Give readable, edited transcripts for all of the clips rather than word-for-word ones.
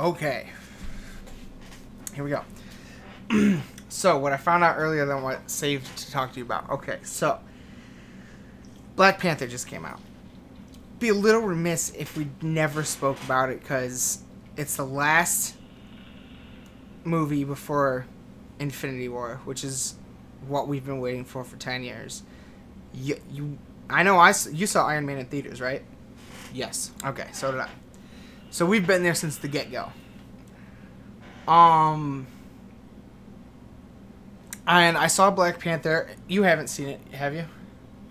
Okay. Here we go. So, what I found out earlier than what saved to talk to you about. Okay, so. Black Panther just came out. Be a little remiss if we never spoke about it, because it's the last movie before Infinity War, which is what we've been waiting for 10 years. I know you saw Iron Man in theaters, right? Yes. Okay, so did I. So we've been there since the get-go. And I saw Black Panther. You haven't seen it, have you?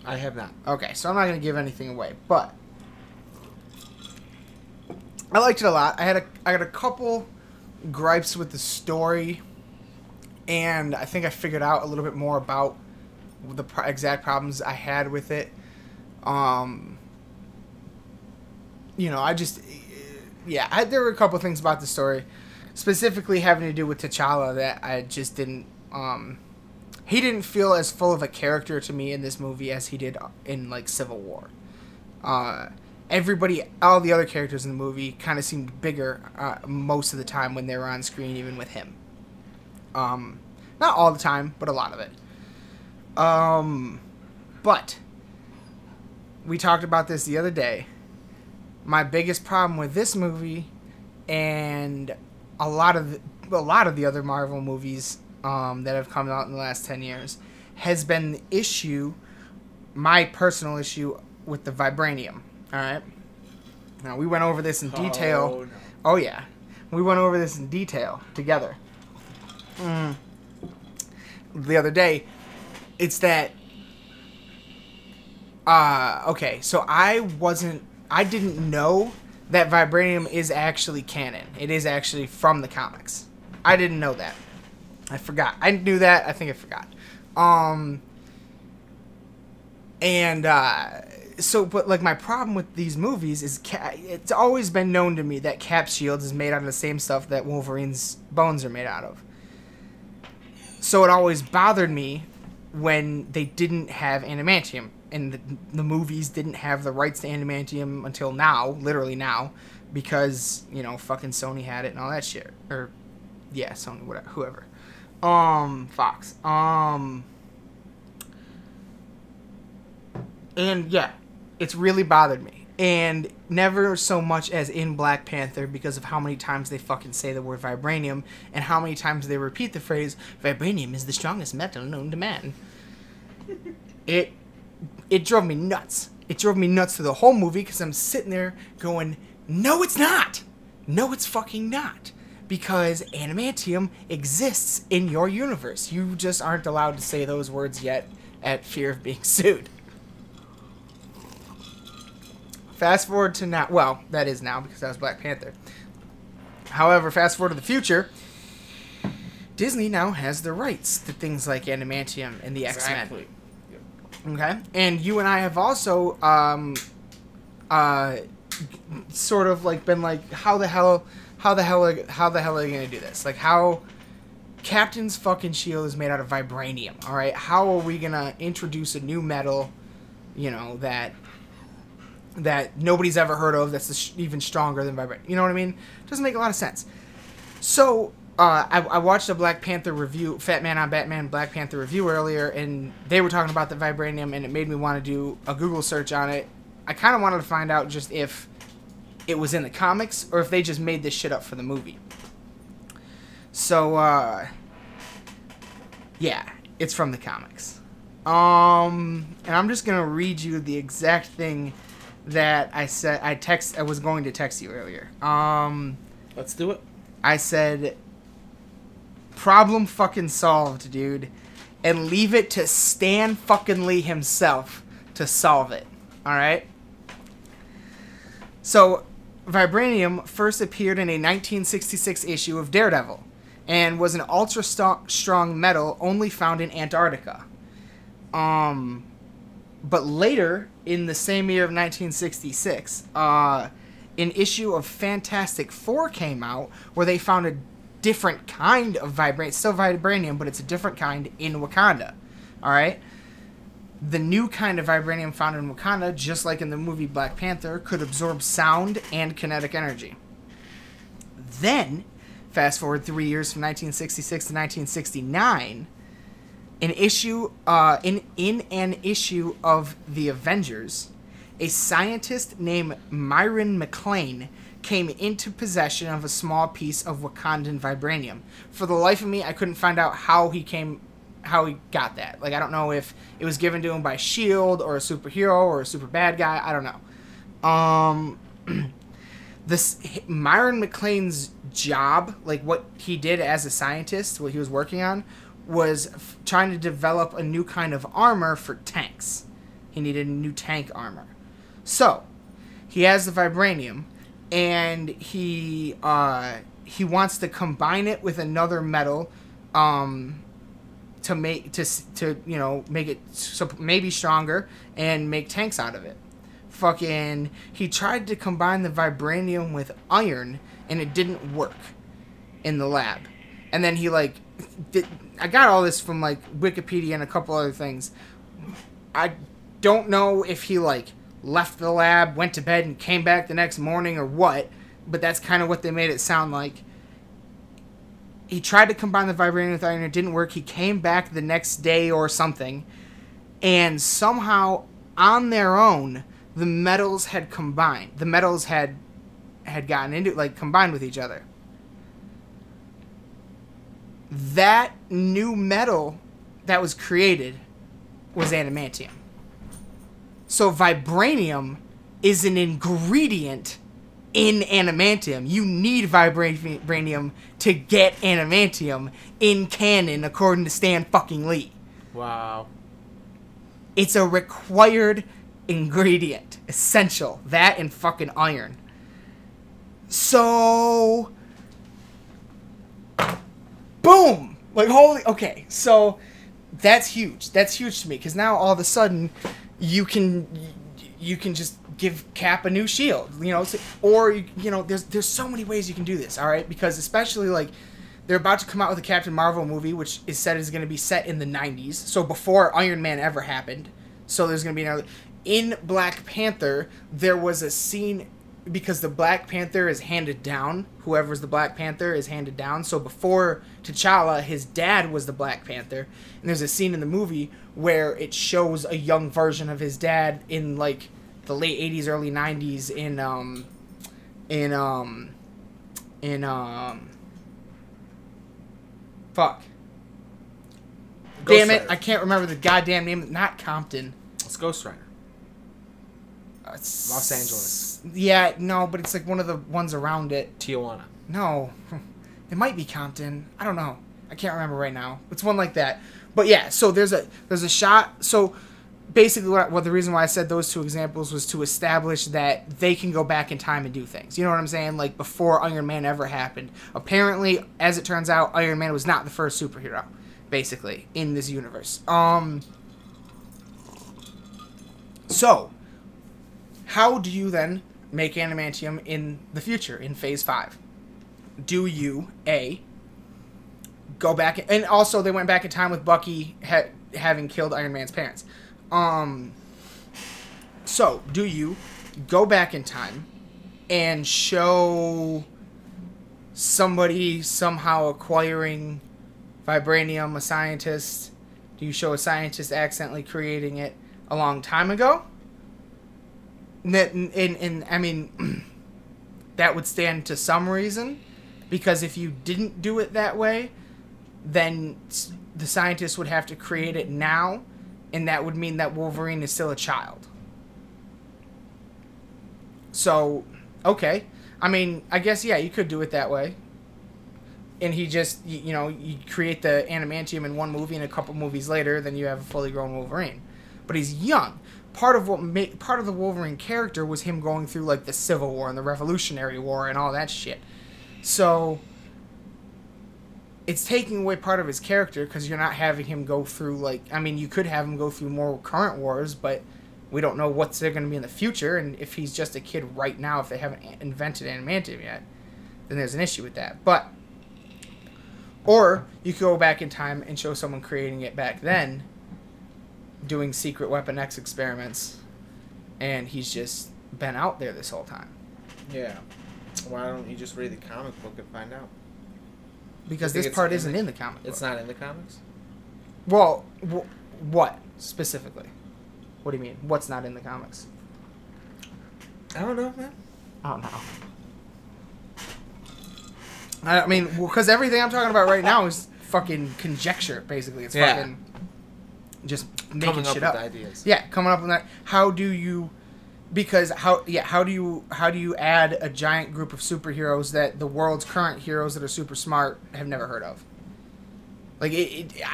I have not. Okay, so I'm not going to give anything away, but I liked it a lot. I had a couple gripes with the story, and I think I figured out a little bit more about the exact problems I had with it. There were a couple things about the story, specifically having to do with T'Challa, that I just didn't. He didn't feel as full of a character to me in this movie as he did in, like, Civil War. All the other characters in the movie kind of seemed bigger most of the time when they were on screen, even with him. Not all the time, but a lot of it. But we talked about this the other day. My biggest problem with this movie and a lot of the other Marvel movies that have come out in the last 10 years has been the issue, my personal issue, with the vibranium. All right. Now, we went over this in detail. Oh, no. Oh yeah. We went over this in detail together. The other day. It's that... okay, so I didn't know that vibranium is actually canon. It is actually from the comics. I didn't know that. I forgot. I knew that. I think I forgot. But like, my problem with these movies is it's always been known to me that Cap's shield is made out of the same stuff that Wolverine's bones are made out of. So it always bothered me when they didn't have adamantium, and the movies didn't have the rights to adamantium until now, literally now, because, fucking Sony had it and all that shit. Or, yeah, Sony, whatever, whoever. Fox. And yeah, it's really bothered me. And never so much as in Black Panther, because of how many times they fucking say the word vibranium and how many times they repeat the phrase, vibranium is the strongest metal known to man. It drove me nuts. It drove me nuts through the whole movie, because I'm sitting there going, no, it's not. No, it's fucking not. Because adamantium exists in your universe. You just aren't allowed to say those words yet at fear of being sued. Fast forward to now. Well, that is now, because that was Black Panther. However, fast forward to the future. Disney now has the rights to things like adamantium and the X-Men. Exactly. Okay? And you and I have also sort of like been like, how the hell are they going to do this? Like, how Captain's fucking shield is made out of vibranium, all right? How are we going to introduce a new metal, that nobody's ever heard of, that's even stronger than vibranium? You know what I mean? Doesn't make a lot of sense. So, I watched a Black Panther review, Fat Man on Batman Black Panther review earlier, and they were talking about the vibranium, and it made me want to do a Google search on it. I kind of wanted to find out just if it was in the comics, or if they just made this shit up for the movie. So, yeah, it's from the comics. And I'm just gonna read you the exact thing that I said. I was going to text you earlier. Let's do it. I said, problem fucking solved, dude. And leave it to Stan fucking Lee himself to solve it. Alright? So, vibranium first appeared in a 1966 issue of Daredevil, and was an ultra-strong metal only found in Antarctica. But later, in the same year of 1966, an issue of Fantastic Four came out where they found a different kind of vibranium. Still vibranium, but it's a different kind in Wakanda. Alright? The new kind of vibranium found in Wakanda, just like in the movie Black Panther, could absorb sound and kinetic energy. Then, fast forward 3 years from 1966 to 1969, in an issue of the Avengers, a scientist named Myron McLean came into possession of a small piece of Wakandan vibranium. For the life of me, I couldn't find out how he got that. Like, I don't know if it was given to him by S.H.I.E.L.D. or a superhero or a super bad guy. I don't know. This Myron McLean's job, like what he did as a scientist, what he was working on, was trying to develop a new kind of armor for tanks. He needed new tank armor. So, he has the vibranium, and he wants to combine it with another metal, to make it so maybe stronger and make tanks out of it. He tried to combine the vibranium with iron, and it didn't work in the lab. And then I got all this from Wikipedia and a couple other things. I don't know if he left the lab, went to bed, and came back the next morning or what, but that's kind of what they made it sound like. He tried to combine the vibranium with iron, it didn't work. He came back the next day or something, and somehow on their own, the metals had combined. The metals had gotten into, combined with each other. That new metal that was created was adamantium. So vibranium is an ingredient in adamantium. You need vibranium to get adamantium in canon, according to Stan fucking Lee. Wow. It's a required ingredient. Essential. That and fucking iron. So... boom! Okay, so that's huge. That's huge to me, because now all of a sudden you can just give Cap a new shield, or there's so many ways you can do this, all right? Because especially they're about to come out with a Captain Marvel movie, which is said is going to be set in the 90s, so before Iron Man ever happened. So there's going to be another. In Black Panther, there was a scene, because the Black Panther is handed down. Whoever's the Black Panther is handed down. So before T'Challa, his dad was the Black Panther. And there's a scene in the movie where it shows a young version of his dad in the late 80s, early 90s fuck. Ghost Damn it, Rider. I can't remember the goddamn name. Not Compton. It's Ghost Rider. Los Angeles. Yeah, no, but it's one of the ones around it. Tijuana. No. It might be Compton. I don't know. I can't remember right now. It's one like that. But yeah, so there's a shot. So basically what the reason why I said those two examples was to establish that they can go back in time and do things. You know what I'm saying? Before Iron Man ever happened. Apparently, as it turns out, Iron Man was not the first superhero, basically, in this universe. So, how do you then make adamantium in the future, in Phase 5? Do you, A, go back... And also, they went back in time with Bucky having killed Iron Man's parents. So, do you go back in time and show somebody somehow acquiring vibranium, a scientist? Do you show a scientist accidentally creating it a long time ago? I mean, that would stand to some reason, because if you didn't do it that way, then the scientist would have to create it now, and that would mean that Wolverine is still a child. So, okay. I mean, I guess, yeah, you could do it that way. And he just, you create the adamantium in one movie, and a couple movies later, then you have a fully grown Wolverine. But he's young. Part of the Wolverine character was him going through the Civil War and the Revolutionary War and all that shit. So it's taking away part of his character, because you're not having him go through you could have him go through more current wars, but we don't know what's they're going to be in the future, and if he's just a kid right now, if they haven't invented adamantium yet, then there's an issue with that. But or you could go back in time and show someone creating it back then, doing secret Weapon X experiments, and he's just been out there this whole time. Yeah. Why don't you just read the comic book and find out? Because You think this it's part in isn't the- in the comic book. It's not in the comics? Well, what specifically? What do you mean? What's not in the comics? I don't know, man. I don't know. I mean, because everything I'm talking about right now is fucking conjecture, basically. It's Yeah. fucking just making Coming up shit with up. ideas. Yeah, coming up with that. How do you how do you add a giant group of superheroes that the world's current heroes that are super smart have never heard of? Like,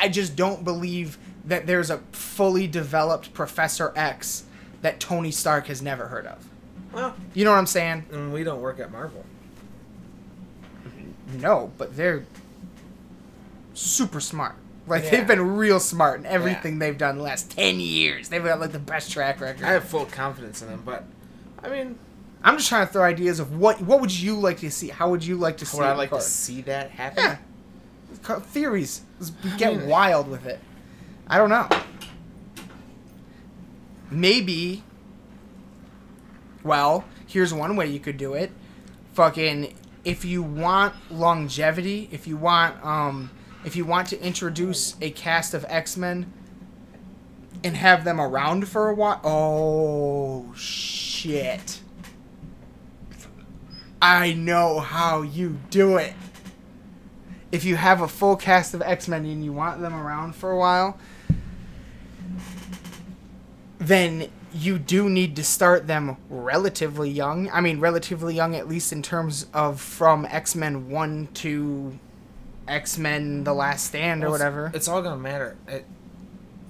I just don't believe that there's a fully developed Professor X that Tony Stark has never heard of. Well, You know what I'm saying? and we don't work at Marvel. No, but they're super smart. Like, Yeah. they've been real smart in everything they've done the last 10 years. They've got, like, the best track record. I have full confidence in them, but I mean, I'm just trying to throw ideas of what would you like to see? How would you like to see would it I like to recorded? see that happen? Yeah. Theories. Let's get mean- wild with it. I don't know. Maybe. Well, here's one way you could do it. Fucking, if you want longevity, if you want to introduce a cast of X-Men and have them around for a while. Oh shit. I know how you do it. If you have a full cast of X-Men and you want them around for a while, then you do need to start them relatively young. I mean, relatively young at least in terms of from X-Men 1 to X-Men The Last Stand or Well, whatever. It's all gonna matter.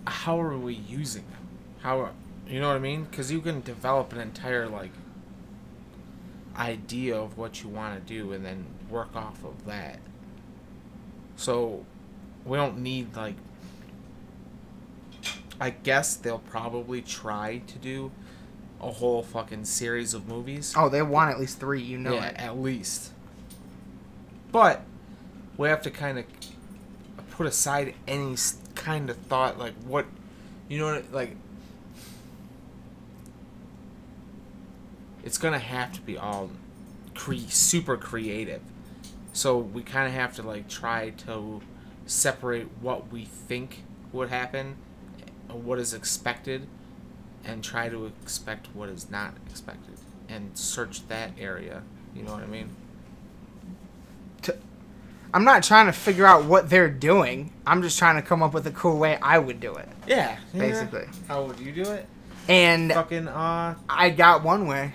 How are we using them? How, you know what I mean? Because you can develop an entire like idea of what you want to do and then work off of that. So we don't need like. I guess they'll probably try to do a whole fucking series of movies. Oh, they want at least 3, you know yeah, it. at least. But we have to kind of put aside any kind of thought, like what, you know, like it's gonna have to be all super creative. So we kind of have to like try to separate what we think would happen, what is expected, and try to expect what is not expected, and search that area. You know what I mean? I'm not trying to figure out what they're doing. I'm just trying to come up with a cool way I would do it. Yeah, basically. How would you do it? And Fucking I got one way.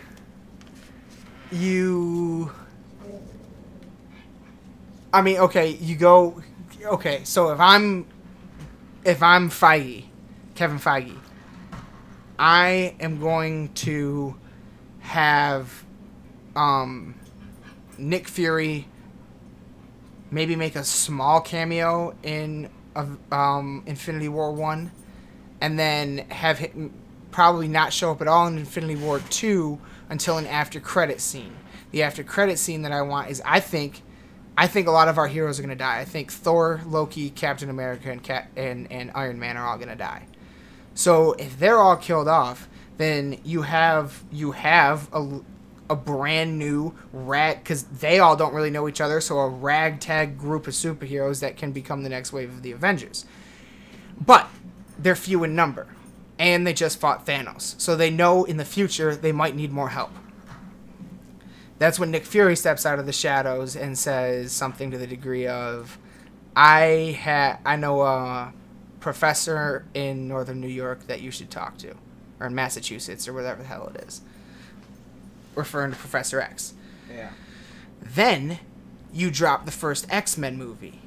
Okay, so if I'm Feige, Kevin Feige, I am going to have Nick Fury maybe make a small cameo in Infinity War 1, and then have him probably not show up at all in Infinity War 2 until an after credit scene. The after credit scene that I want is I think a lot of our heroes are going to die. I think Thor, Loki, Captain America, and Iron Man are all going to die. So if they're all killed off, then you have a brand new because they all don't really know each other, so a ragtag group of superheroes that can become the next wave of the Avengers. But they're few in number, and they just fought Thanos, so they know in the future they might need more help. That's when Nick Fury steps out of the shadows and says something to the degree of, I know a professor in northern New York that you should talk to, or in Massachusetts, or whatever the hell it is. Referring to Professor X. yeah. Then you drop the first X-Men movie.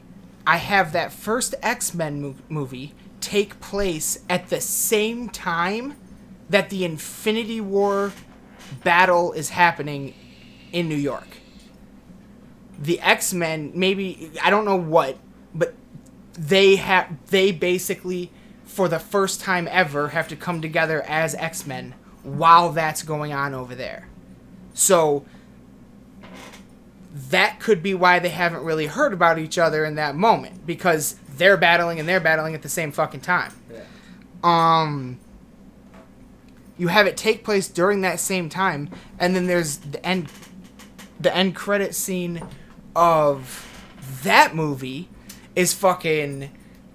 I have that first X-Men movie take place at the same time that the Infinity War battle is happening in New York. The X-Men, maybe, I don't know what, but they basically, for the first time ever, have to come together as X-Men while that's going on over there. So that could be why they haven't really heard about each other in that moment, because they're battling and they're battling at the same fucking time. Yeah. You have it take place during that same time, and then there's the end. the end credit scene of that movie is fucking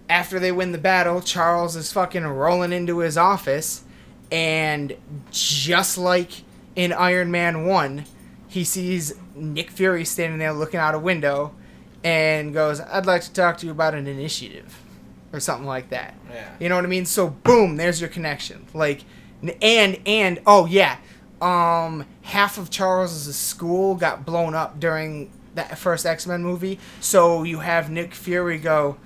after they win the battle. Charles is fucking rolling into his office, and just like in Iron Man 1, he sees Nick Fury standing there looking out a window and goes, "I'd like to talk to you about an initiative," or something like that. Yeah. You know what I mean? So boom, there's your connection. Like, and oh yeah, half of Charles's school got blown up during that first X-Men movie. So you have Nick Fury go,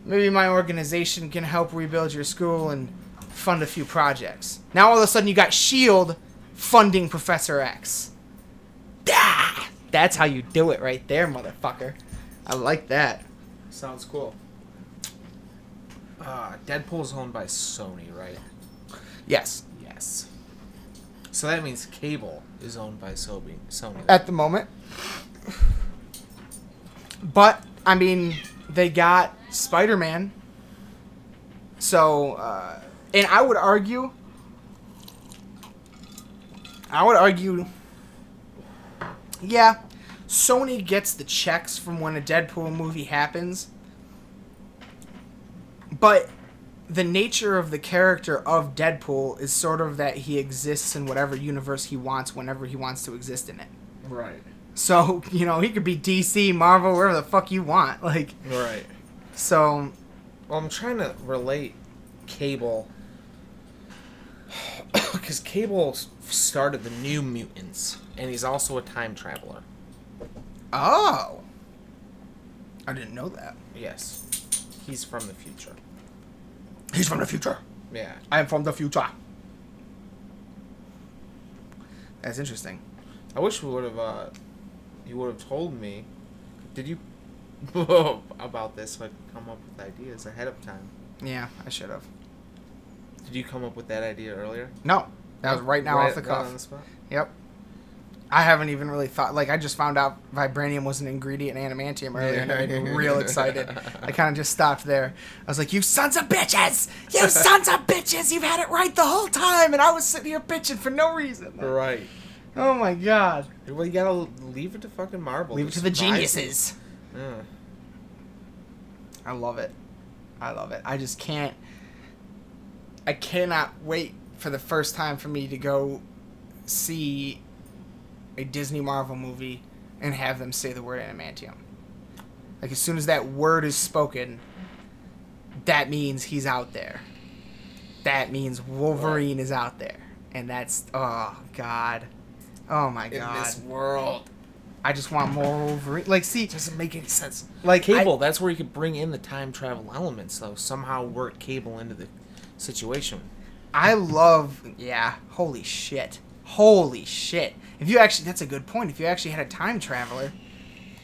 "Maybe my organization can help rebuild your school and fund a few projects." Now all of a sudden you got S.H.I.E.L.D. funding Professor X. Ah, that's how you do it right there, motherfucker. I like that. Sounds cool. Deadpool's owned by Sony, right? Yes. Yes. So that means Cable is owned by Sony. At the moment. But, I mean, they got Spider-Man. So, and I would argue, yeah, Sony gets the checks from when a Deadpool movie happens, but the nature of the character of Deadpool is sort of that he exists in whatever universe he wants whenever he wants to exist in it. Right. So, you know, he could be DC, Marvel, wherever the fuck you want. Like, right. So, well, I'm trying to relate Cable, because Cable started the New Mutants, and he's also a time traveler. oh, I didn't know that. Yes. He's from the future. He's from the future. Yeah. I am from the future. That's interesting. I wish we would have, you would have told me. Did you about this so I could come up with ideas ahead of time? Yeah, I should have. Did you come up with that idea earlier? No, that was right now off the cuff. Right on the spot? Yep. I haven't even really thought. Like, I just found out vibranium was an ingredient in adamantium earlier, and I got real excited. I kind of just stopped there. I was like, "You sons of bitches! You sons of bitches! You've had it right the whole time, and I was sitting here bitching for no reason." Right. Oh my god. Well, you gotta leave it to fucking Marvel. Leave it to the geniuses. Yeah. I love it. I love it. I just can't. I cannot wait for the first time for me to go see a Disney Marvel movie and have them say the word adamantium. Like, as soon as that word is spoken, that means he's out there. That means Wolverine is out there. And that's, oh, God. Oh, my God. In this world. I just want more Wolverine. Like, see. It doesn't make any sense. Like, Cable, that's where you could bring in the time travel elements, though. Somehow work Cable into the situation. I love, yeah, holy shit. Holy shit. If you actually, that's a good point. If you actually had a time traveler,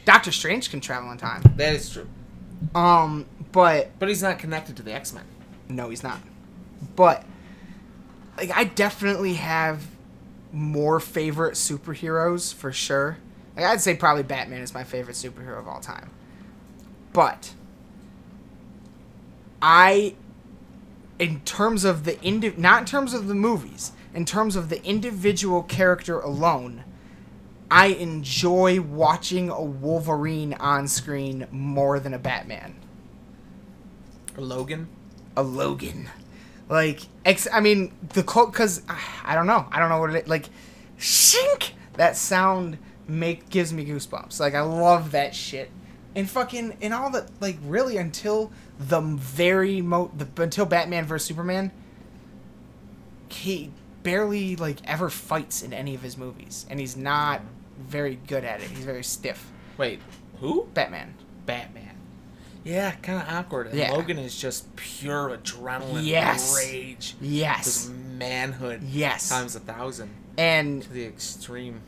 Doctor Strange can travel in time. That is true. But he's not connected to the X-Men. No, he's not. But, like, I definitely have more favorite superheroes, for sure. Like, I'd say probably Batman is my favorite superhero of all time. But, in terms of the not in terms of the movies, in terms of the individual character alone, I enjoy watching a Wolverine on screen more than a Batman. Or Logan? A Logan. Like, I mean, because, I don't know what it is. Like, shink! That sound gives me goosebumps. Like, I love that shit. And fucking, and all the, like, really until until Batman vs. Superman, he barely, like, ever fights in any of his movies. And he's not very good at it. He's very stiff. Wait, who? Batman. Yeah, kind of awkward. And Yeah. Logan is just pure adrenaline, Yes. rage. Yes. Just manhood. Yes. Times 1,000. And To the extreme.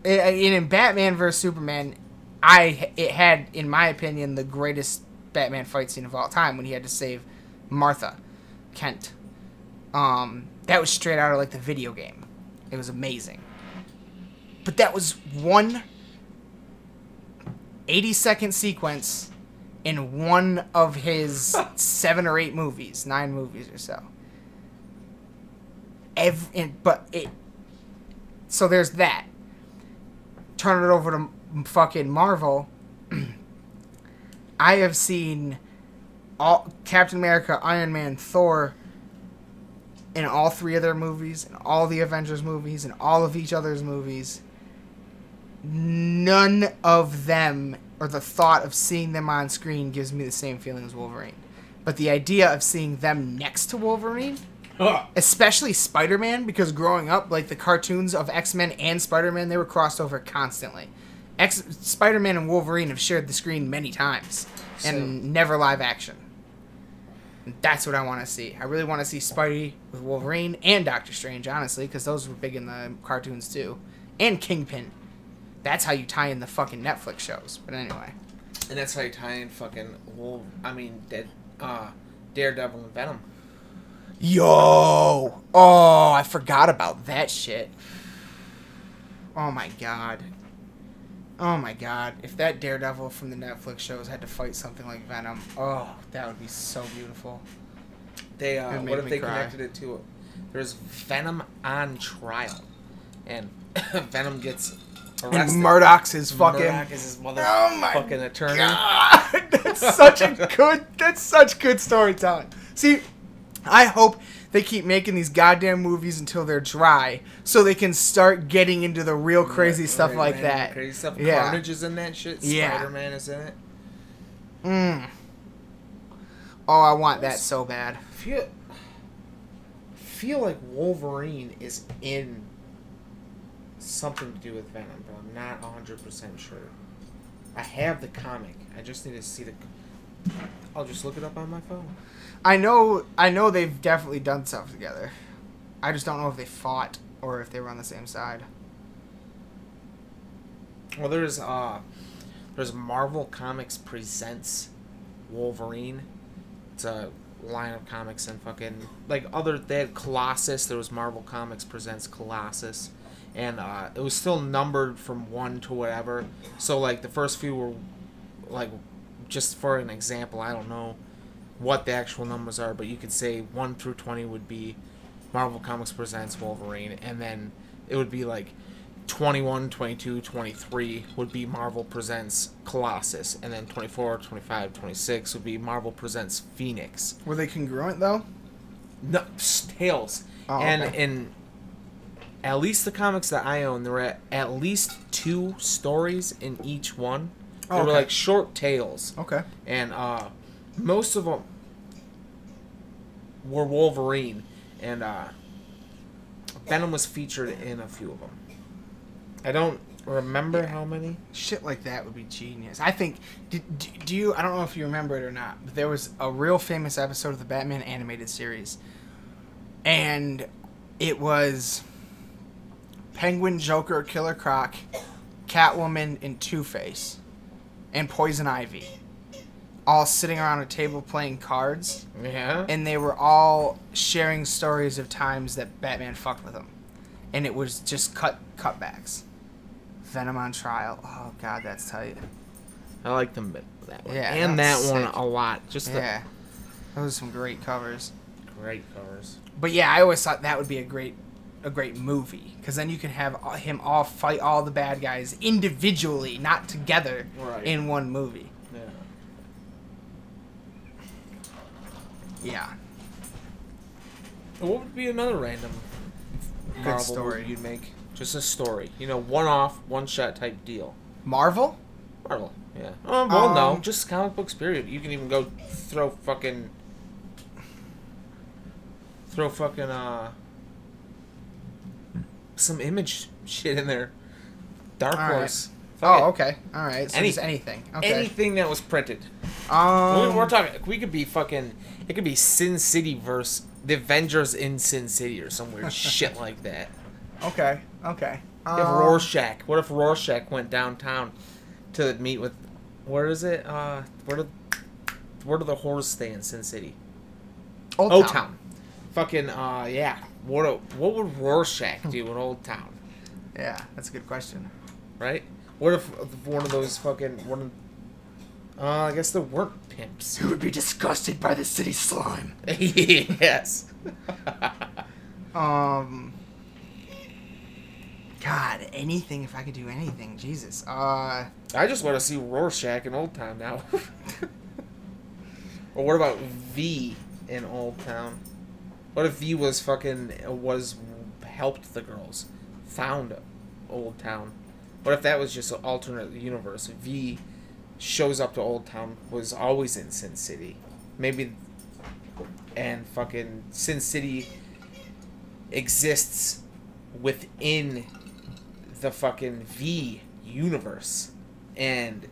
in Batman vs. Superman, it had, in my opinion, the greatest Batman fight scene of all time when he had to save Martha Kent. That was straight out of, like, the video game. It was amazing. But that was one 80-second sequence in one of his 7 or 8 movies, 9 movies or so. So there's that. turn it over to fucking Marvel, I have seen all Captain America, Iron Man, Thor in all 3 of their movies, and all the Avengers movies, and all of each other's movies. None of them, or the thought of seeing them on screen, gives me the same feeling as Wolverine. But the idea of seeing them next to Wolverine, especially Spider-Man, because growing up, like the cartoons of X-Men and Spider-Man, they were crossed over constantly. Spider-Man and Wolverine have shared the screen many times, and never live action. And that's what I want to see. I really want to see Spidey with Wolverine and Doctor Strange, honestly, because those were big in the cartoons too. And Kingpin. That's how you tie in the fucking Netflix shows. But anyway. And that's how you tie in fucking Daredevil and Venom. Yo! Oh, I forgot about that shit. Oh my god. Oh my god. If that Daredevil from the Netflix shows had to fight something like Venom, oh, that would be so beautiful. They what if they connected it to there's Venom on trial, and Venom gets arrested. And Murdoch's his fucking Murdoch is his fucking attorney. God, that's such good storytelling. See, I hope they keep making these goddamn movies until they're dry, so they can start getting into the real crazy stuff like that. Crazy stuff. Yeah. Carnage is in that shit. Yeah. Spider-Man is in it. Oh, I want that so bad. Feel like Wolverine is in something to do with Venom, but I'm not 100% sure. I have the comic. I just need to see the... I'll just look it up on my phone. I know they've definitely done stuff together. I just don't know if they fought or if they were on the same side. Well, there's Marvel Comics Presents Wolverine. It's a line of comics and fucking they had Colossus. There was Marvel Comics Presents Colossus, and it was still numbered from 1 to whatever. So like the first few were like, just for an example, I don't know what the actual numbers are, but you could say 1 through 20 would be Marvel Comics Presents Wolverine, and then it would be like 21, 22, 23 would be Marvel Presents Colossus, and then 24, 25, 26 would be Marvel Presents Phoenix. Were they congruent though? No, tales. Oh, and okay. in at least the comics that I own, there were at least 2 stories in each one. They were like short tales. Okay. And most of them were Wolverine, and Venom was featured in a few of them. I don't remember how many. Shit like that would be genius. I think. Do you? I don't know if you remember it or not, but there was a real famous episode of the Batman animated series, and it was Penguin, Joker, Killer Croc, Catwoman, and Two-Face, and Poison Ivy, all sitting around a table playing cards. Yeah. And they were all sharing stories of times that Batman fucked with them, and it was just cutbacks. Venom on trial. Oh god, that's tight. I like them that one. Yeah, and that's that one sick. a lot. Those are some great covers. Great covers. But yeah, I always thought that would be a great movie, because then you can have him all fight all the bad guys individually, not together, in one movie. Yeah. What would be another random Marvel story movie you'd make? Just a story. One-off, one-shot type deal. Marvel, yeah. Well, no. Just comic books, period. You can even go throw fucking some Image shit in there. Dark Horse. Oh, okay. All right. So just anything. Okay. Anything that was printed. We're talking. We could be fucking. It could be Sin City versus the Avengers in Sin City or some weird shit like that. Okay. You have Rorschach. What if Rorschach went downtown to meet with? Where is it? Where do the whores stay in Sin City? Old Town. Fucking yeah. What would Rorschach do in Old Town? Yeah, that's a good question. Right? What if one of those fucking I guess there weren't pimps. Who would be disgusted by the city slime? Yes. God, anything if I could do anything. Jesus. I just want to see Rorschach in Old Town now. Or what about V in Old Town? What if V was helped the girls, found Old Town? What if that was just an alternate universe? V shows up to Old Town, was always in Sin City. Maybe, and fucking Sin City exists within the fucking V universe. And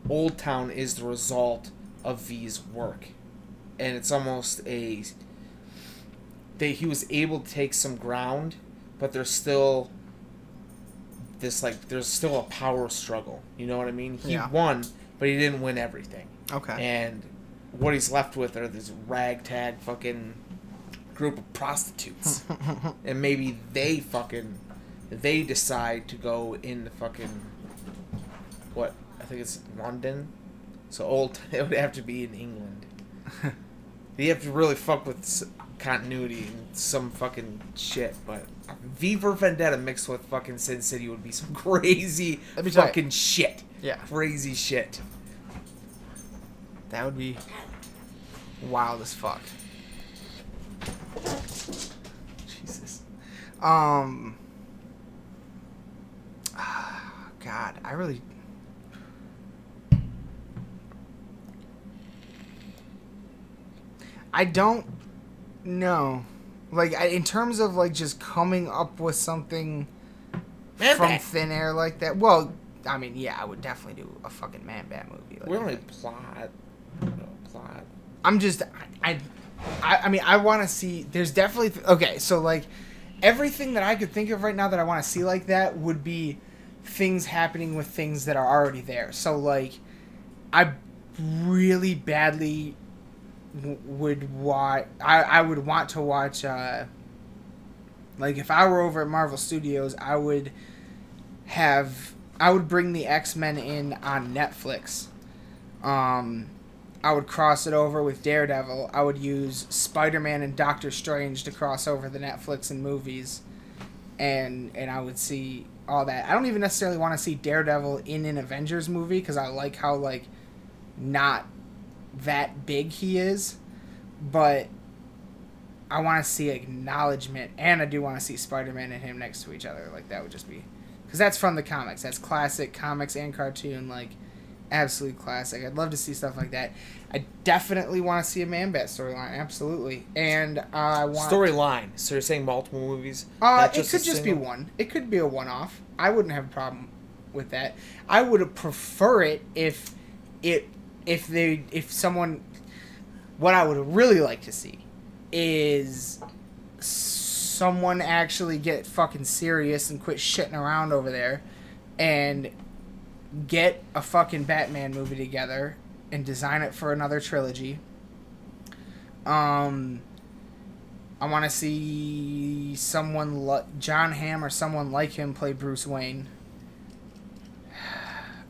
Old Town is the result of V's work. And it's almost he was able to take some ground, but there's still there's still a power struggle. You know what I mean? He won, but he didn't win everything. Okay. And what he's left with are this ragtag fucking group of prostitutes. And maybe they decide to go into fucking what? I think it's London. So it would have to be in England. You have to really fuck with continuity and some fucking shit, but V for Vendetta mixed with fucking Sin City would be some crazy fucking shit. Yeah. Crazy shit. That would be wild as fuck. Jesus. God, I really... I don't know. Like, in terms of, like, just coming up with something from thin air like that. Well, I mean, yeah, I would definitely do a fucking Man-Bat movie. Like, We're only plot. I'm just... I mean, I want to see... There's definitely... Okay, so, like, everything that I could think of right now that I want to see like that would be things happening with things that are already there. So, like, I really badly... would watch. I would want to watch. Like if I were over at Marvel Studios, I would bring the X-Men in on Netflix. I would cross it over with Daredevil. I would use Spider-Man and Doctor Strange to cross over the Netflix and movies, and I would see all that. I don't even necessarily want to see Daredevil in an Avengers movie because I like how like not that big he is, but I want to see acknowledgement, and I do want to see Spider-Man and him next to each other. Like that would just be, because that's from the comics. That's classic comics and cartoon, like absolute classic. I'd love to see stuff like that. I definitely want to see a Man-Bat storyline, absolutely. And I want storyline. So you're saying multiple movies? It could just be one. It could be a one-off. I wouldn't have a problem with that. I would prefer it if someone, what I would really like to see is someone actually get fucking serious and quit shitting around over there and get a fucking Batman movie together and design it for another trilogy. I want to see someone like John Hamm or someone like him play Bruce Wayne.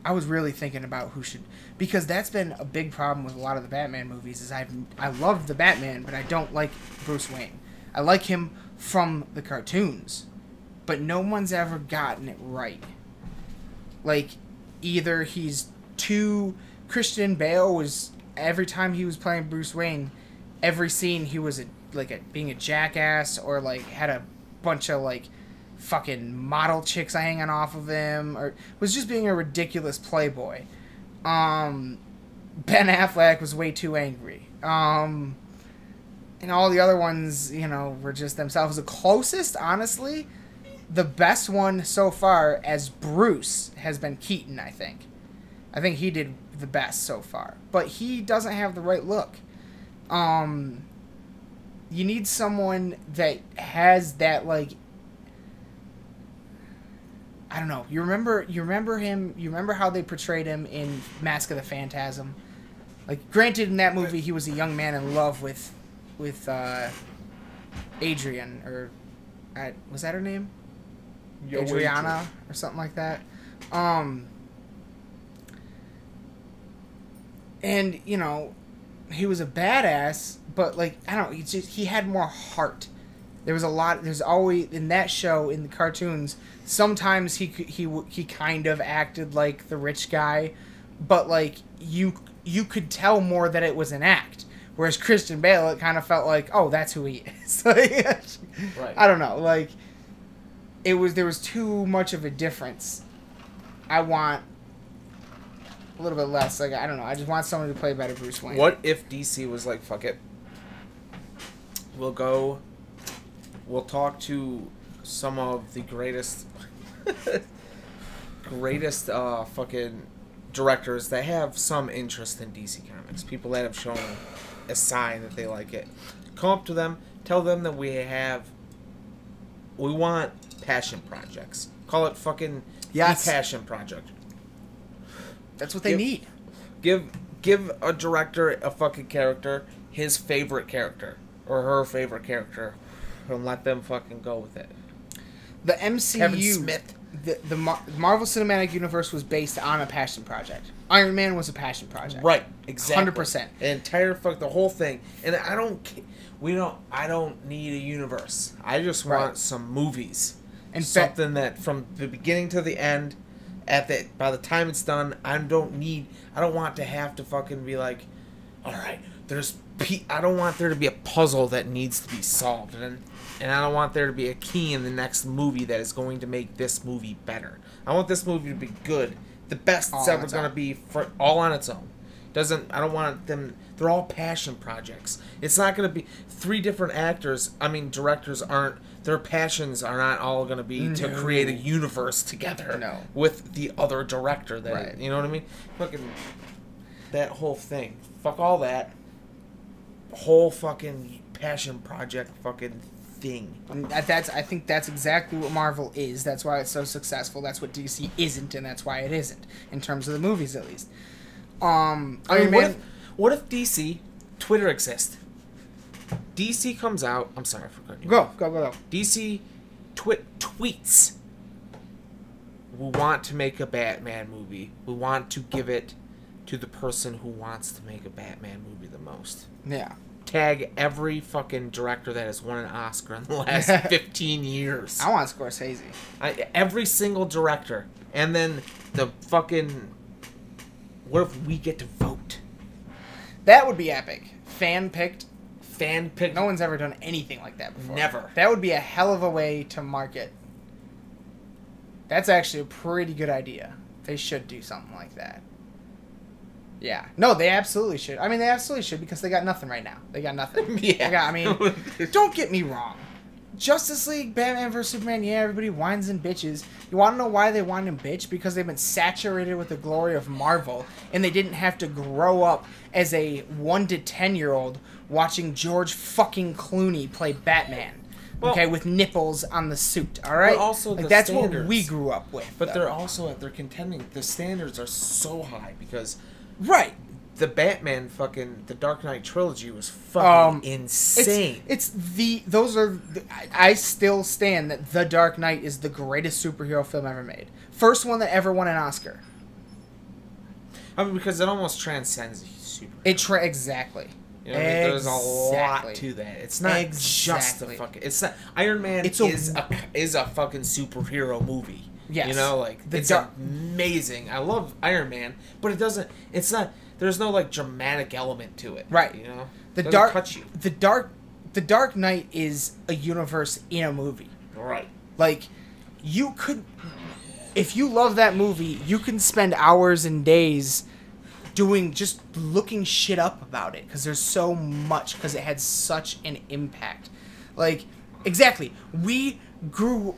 I was really thinking about who should, because that's been a big problem with a lot of the Batman movies. Is I love the Batman, but I don't like Bruce Wayne. I like him from the cartoons, but no one's ever gotten it right. Like, either he's too... Christian Bale was, every time he was playing Bruce Wayne, every scene he was being a jackass, or like had a bunch of like fucking model chicks hanging off of him, or was just being a ridiculous playboy. Ben Affleck was way too angry. And all the other ones, you know, were just themselves. The closest, honestly, the best one so far as Bruce has been Keaton, I think. I think he did the best so far. But he doesn't have the right look. You need someone that has that, like, I don't know. You remember him? You remember how they portrayed him in Mask of the Phantasm? Like, granted, in that movie, he was a young man in love with Adrian, or was that her name? Adriana, or something like that. And you know, he was a badass, but like I don't know, he had more heart There was a lot. There's always in that show, in the cartoons. Sometimes he kind of acted like the rich guy, but like you could tell more that it was an act. Whereas Christian Bale, it kind of felt like, oh, that's who he is. Like, right. I don't know. Like there was too much of a difference. I want a little bit less. Like, I don't know. I just want someone to play better Bruce Wayne. What if DC was like, fuck it. We'll talk to some of the greatest fucking directors that have some interest in DC Comics. People that have shown a sign that they like it. Come up to them, tell them that we want passion projects. Call it fucking passion project. That's what they need. Give a director a fucking character, his favorite character or her favorite character, and let them fucking go with it. The MCU, Kevin Smith. The Marvel Cinematic Universe was based on a passion project. Iron Man was a passion project. Right, exactly. 100%. The entire the whole thing. And I don't need a universe. I just want some movies. And something that from the beginning to the end, by the time it's done, I don't want to have to fucking be like, all right, I don't want there to be a puzzle that needs to be solved, and I don't want there to be a key in the next movie that is going to make this movie better. I want this movie to be good, the best it's ever going to be for all on its own. I don't want them. They're all passion projects. It's not going to be three different directors aren't. Their passions are not all going to be to create a universe together with the other director. You know what I mean? Fucking that whole thing. Fuck all that. Whole fucking passion project fucking thing. And I think that's exactly what Marvel is. That's why it's so successful. That's what DC isn't, and that's why it isn't in terms of the movies, at least. What if DC Twitter exists? DC comes out. I'm sorry for cutting you. Go. DC tweets. We want to make a Batman movie. We want to give it to the person who wants to make a Batman movie the most. Yeah. Tag every fucking director that has won an Oscar in the last 15 years. I want Scorsese. Every single director. And then the fucking... What if we get to vote? That would be epic. Fan-picked. No one's ever done anything like that before. Never. That would be a hell of a way to market. That's actually a pretty good idea. They should do something like that. Yeah. No, they absolutely should. I mean, they absolutely should because they got nothing right now. They got nothing. Yeah. Don't get me wrong. Justice League, Batman vs. Superman, yeah, everybody whines and bitches. You want to know why they whine and bitch? Because they've been saturated with the glory of Marvel, and they didn't have to grow up as a 1 to 10-year-old watching George fucking Clooney play Batman. With nipples on the suit, all right? But also that's standards. What we grew up with. But they're also, they're contending, the standards are so high because... Right. The Batman the Dark Knight trilogy was fucking insane. I still stand that The Dark Knight is the greatest superhero film ever made. First one that ever won an Oscar. I mean, because it almost transcends superhero. Exactly. You know what I mean? There's a lot to that. It's not just a fucking... It's not... Iron Man is a fucking superhero movie. Yes. You know, like, it's amazing. I love Iron Man, but it doesn't... It's not... There's no, like, dramatic element to it. Right. You know? It doesn't touch you. The Dark Knight is a universe in a movie. Right. Like, you could... If you love that movie, you can spend hours and days just looking shit up about it. Because there's so much. Because it had such an impact. Like, exactly. We grew...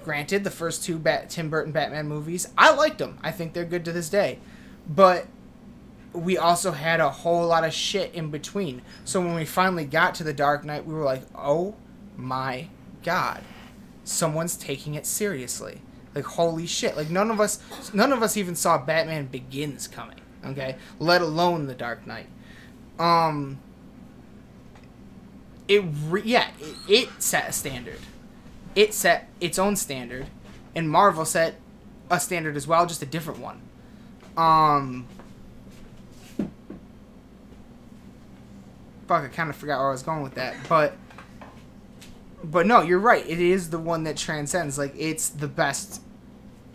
Granted, the first two Tim Burton Batman movies, I liked them. I think they're good to this day. But... we also had a whole lot of shit in between. So when we finally got to The Dark Knight, we were like, oh my god. Someone's taking it seriously. Like, holy shit. Like, none of us even saw Batman Begins coming, okay? Let alone The Dark Knight. It set a standard. It set its own standard. And Marvel set a standard as well, just a different one. Fuck, I kind of forgot where I was going with that, but But no, you're right. It is the one that transcends. Like, it's the best,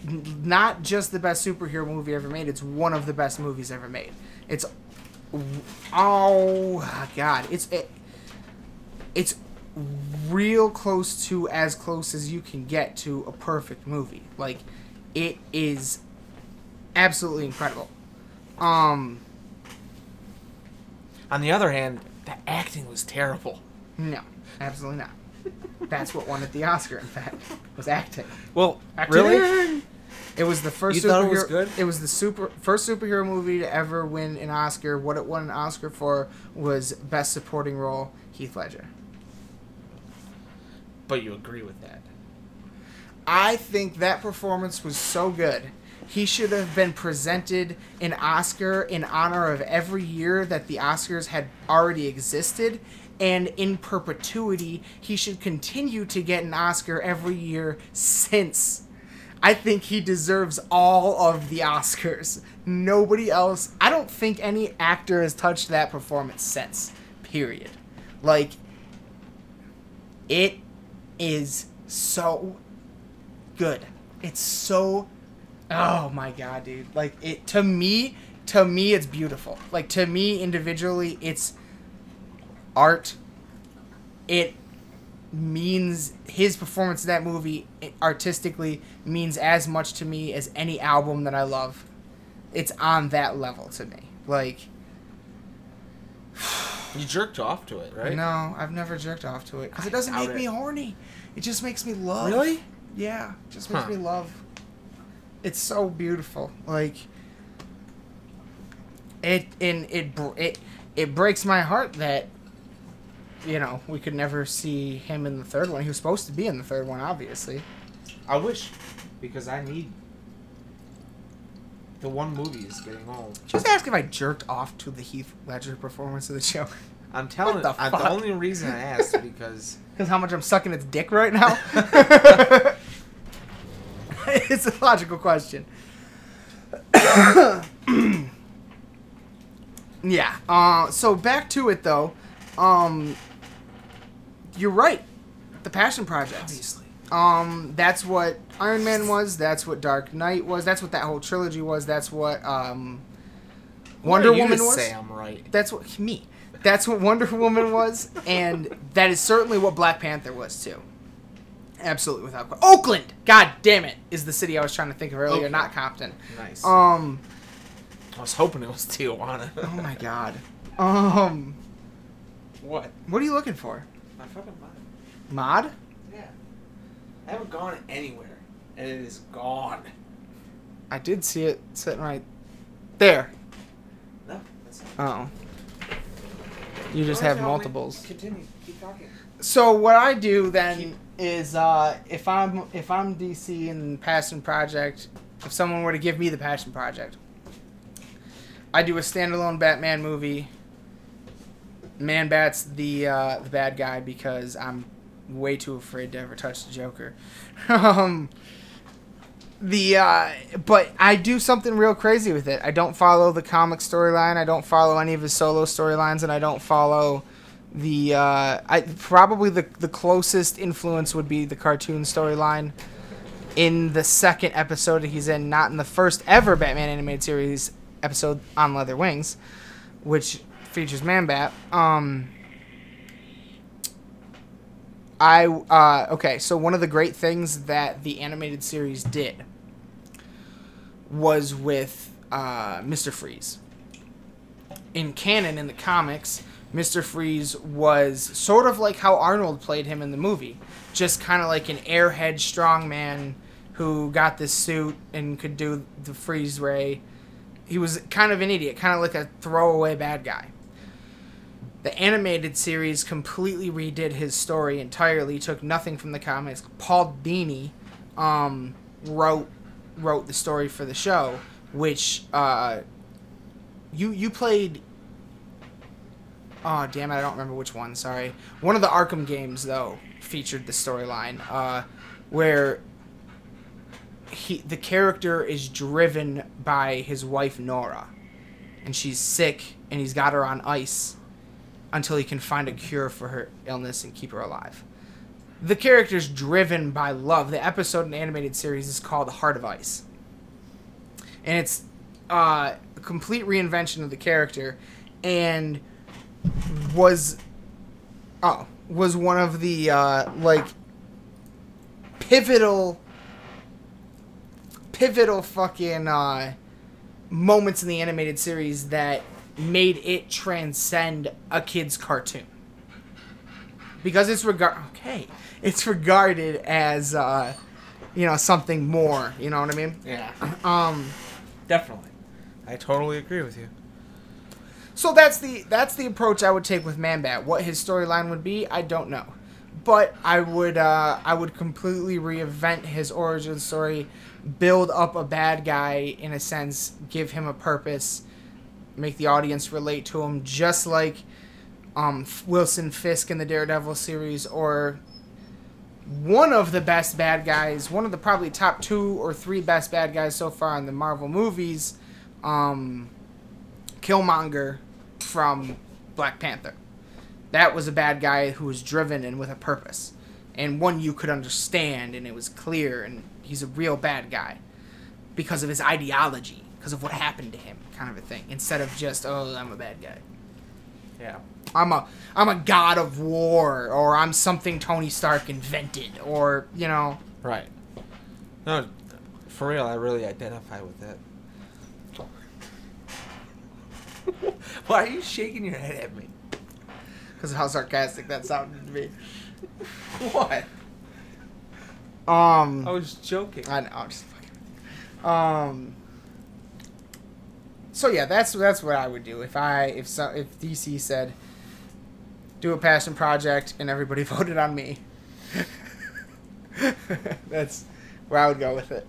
not just the best superhero movie ever made. It's one of the best movies ever made. It's, oh God, it's real close to as close as you can get to a perfect movie. Like, it is absolutely incredible. On the other hand, the acting was terrible. No, absolutely not. That's what won it the Oscar, in fact, was acting. Well, Acting. really? It was the first You thought it was good? It was the first superhero movie to ever win an Oscar. What it won an Oscar for was Best Supporting Role, Heath Ledger. But you agree with that? I think that performance was so good. He should have been presented an Oscar in honor of every year that the Oscars had already existed, and in perpetuity, he should continue to get an Oscar every year since. I think he deserves all of the Oscars. Nobody else. I don't think any actor has touched that performance since. Period. Like, it is so good. It's so... Oh my God, dude. Like, it... To me, it's beautiful. Like, to me, individually, it's art. It means... His performance in that movie, artistically, means as much to me as any album that I love. It's on that level to me. Like... You jerked off to it, right? No, I've never jerked off to it. Because it doesn't make me horny. It just makes me love. Really? Yeah. It just makes me love. It's so beautiful. Like, it breaks my heart that, you know, we could never see him in the third one. He was supposed to be in the third one, obviously. I wish, because I need... The one movie is getting old. Just ask if I jerked off to the Heath Ledger performance of the show. I'm telling you, the only reason I asked is because... Because how much I'm sucking its dick right now? It's a logical question. Yeah. So back to it, though. You're right. The Passion Project. Obviously. That's what Iron Man was. That's what Dark Knight was. That's what that whole trilogy was. That's what Wonder Woman was. Say I'm right. That's what That's what Wonder Woman was, and that is certainly what Black Panther was too. Absolutely, without question. Oakland, God damn it, is the city I was trying to think of earlier, Okay. not Compton. Nice. I was hoping it was Tijuana. Oh my God. What? What are you looking for? My fucking mod. Mod? Yeah. I haven't gone anywhere, and it is gone. I did see it sitting right there. No, that's not. Oh. You just have multiples. Continue. Keep talking. So what I do then is if I'm DC and Passion Project, if someone were to give me the Passion Project, I do a standalone Batman movie. Man Bat's the bad guy because I'm way too afraid to ever touch the Joker. But I do something real crazy with it. I don't follow the comic storyline. I don't follow any of his solo storylines, and I don't follow the. Probably the closest influence would be the cartoon storyline in the second episode that he's in, not in the first ever Batman animated series episode on Leather Wings, which features Man-Bat. Okay, so one of the great things that the animated series did was with Mr. Freeze. In canon, in the comics, Mr. Freeze was sort of like how Arnold played him in the movie. Just kind of like an airhead strongman who got this suit and could do the freeze ray. He was kind of an idiot, kind of like a throwaway bad guy. The animated series completely redid his story entirely, took nothing from the comics. Paul Dini wrote the story for the show, which you played. Oh damn it! I don't remember which one. Sorry. One of the Arkham games though featured the storyline where the character is driven by his wife Nora, and she's sick, and he's got her on ice until he can find a cure for her illness and keep her alive. the character's driven by love. The episode in the animated series is called Heart of Ice. And it's a complete reinvention of the character, and was one of the pivotal fucking moments in the animated series that made it transcend a kid's cartoon. Because it's regarded as something more, you know what I mean? Yeah. Definitely. I totally agree with you. So that's the approach I would take with Man-Bat. What his storyline would be, I don't know. But I would completely reinvent his origin story, build up a bad guy in a sense, give him a purpose, make the audience relate to him, just like Wilson Fisk in the Daredevil series, or one of the best bad guys, one of the probably top 2 or 3 best bad guys so far in the Marvel movies, Killmonger from Black Panther. That was a bad guy who was driven and with a purpose, and one you could understand, and it was clear, and he's a real bad guy because of his ideology, because of what happened to him, kind of a thing, instead of just, oh, I'm a bad guy. Yeah. I'm a god of war, or I'm something Tony Stark invented, or, Right. No, for real, I really identify with that. Why are you shaking your head at me? Because of how sarcastic that sounded to me. What? I was joking. know, I'm just fucking. So yeah, that's what I would do if DC said, do a passion project, and everybody voted on me. That's where I would go with it.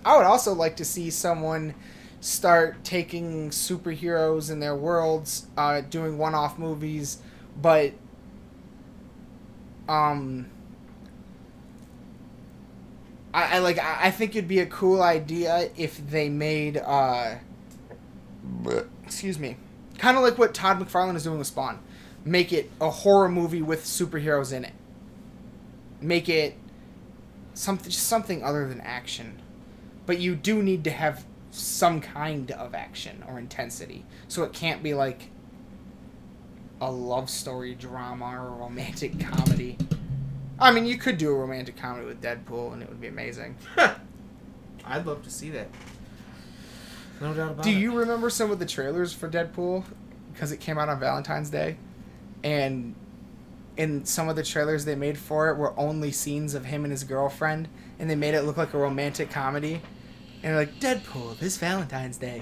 I would also like to see someone start taking superheroes in their worlds, doing one-off movies, but I think it'd be a cool idea if they made excuse me, kind of like what Todd McFarlane is doing with Spawn. Make it a horror movie with superheroes in it. Make it something other than action. But you do need to have some kind of action or intensity. So it can't be like a love story drama or a romantic comedy. I mean, you could do a romantic comedy with Deadpool and it would be amazing. I'd love to see that. No doubt about it. Do you remember some of the trailers for Deadpool? Because it came out on Valentine's Day. And in some of the trailers they made for it were only scenes of him and his girlfriend. And they made it look like a romantic comedy. And they're like, Deadpool, this Valentine's Day.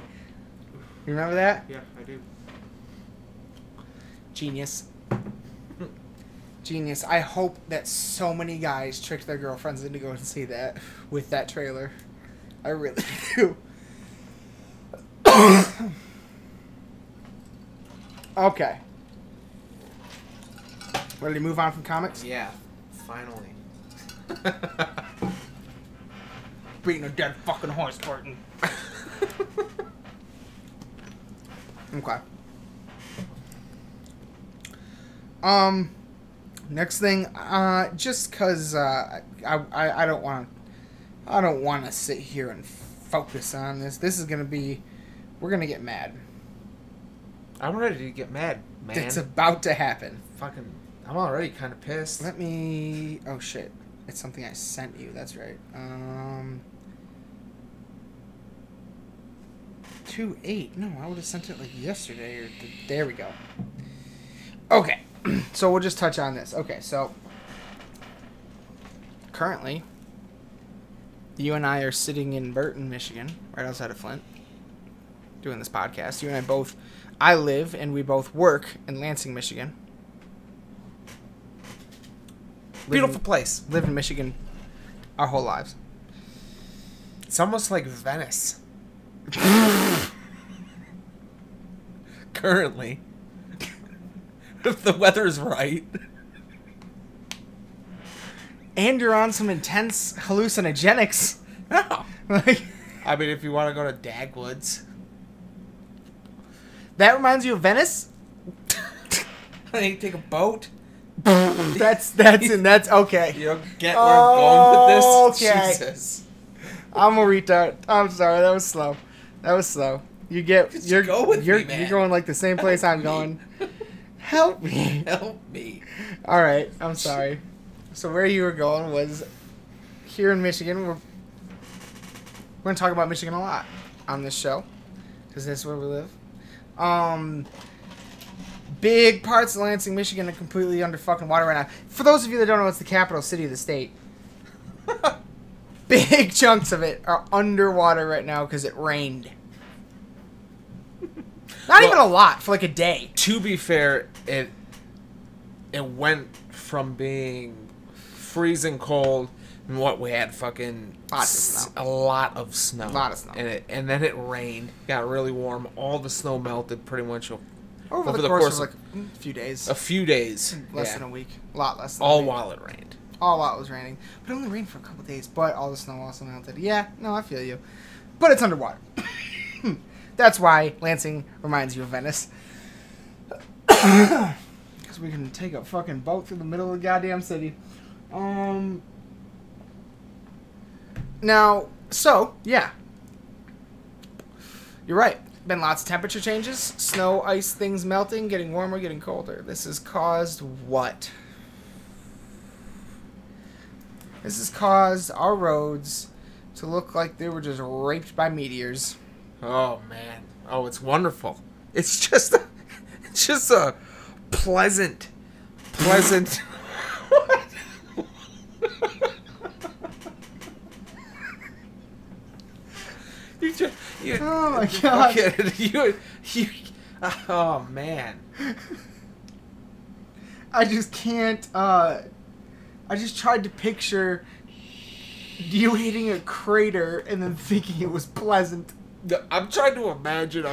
You remember that? Yeah, I do. Genius. Genius. I hope that so many guys tricked their girlfriends into going to see that with that trailer. I really do. Okay. Ready to move on from comics? Yeah, finally. Beating a dead fucking horse, Burton. Okay. Next thing, just cause I don't want to sit here and focus on this. This is gonna be, we're gonna get mad. I'm ready to get mad, man. It's about to happen. Fucking, I'm already kind of pissed. Let me. Oh shit! It's something I sent you. That's right. 2/8. No, I would have sent it like yesterday or there we go. Okay, so we'll just touch on this. Okay, so currently, you and I are sitting in Burton, Michigan, right outside of Flint, doing this podcast. You and I both. I live and we both work in Lansing, Michigan. Beautiful place. Lived in Michigan our whole lives. It's almost like Venice. Currently. If the weather's right. And you're on some intense hallucinogenics. No. Like, I mean, if you want to go to Dagwoods. that reminds you of Venice? Then you take a boat, That's okay. You don't get where I'm going with this? Okay. Jesus. I'm a retard. I'm sorry. That was slow. You're going like the same place I'm going. Help me. Help me. All right. I'm sorry. So where you were going was here in Michigan. We're going to talk about Michigan a lot on this show because that's where we live. Big parts of Lansing, Michigan are completely under fucking water right now. For those of you that don't know, it's the capital city of the state. Big chunks of it are underwater right now because it rained. Not even a lot, for like a day. To be fair, it went from being freezing cold and what we had fucking a lot of snow. And then it rained, got really warm. All the snow melted pretty much over the course of like a few days. A few days. Less than a week. A lot less than all a week. While it rained. All while it was raining. But it only rained for a couple days, but all the snow also melted. Yeah, no, I feel you. But it's underwater. That's why Lansing reminds you of Venice. Because we can take a fucking boat through the middle of the goddamn city. Now, so, yeah. You're right. Been lots of temperature changes. Snow, ice, things melting, getting warmer, getting colder. This has caused what? This has caused our roads to look like they were just raped by meteors. Oh man! Oh, it's wonderful. It's just a pleasant. What? Oh my god! Oh man! I just can't. I just tried to picture you hitting a crater and then thinking it was pleasant. I'm trying to imagine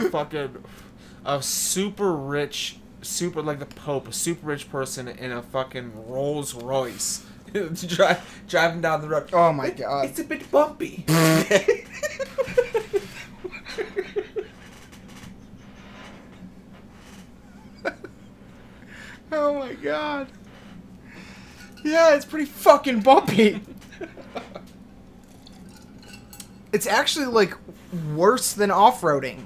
a super rich, like the Pope, a super rich person in a fucking Rolls Royce driving down the road. Oh my god. It's a bit bumpy. Oh my god. Yeah, it's pretty fucking bumpy. It's actually like worse than off-roading.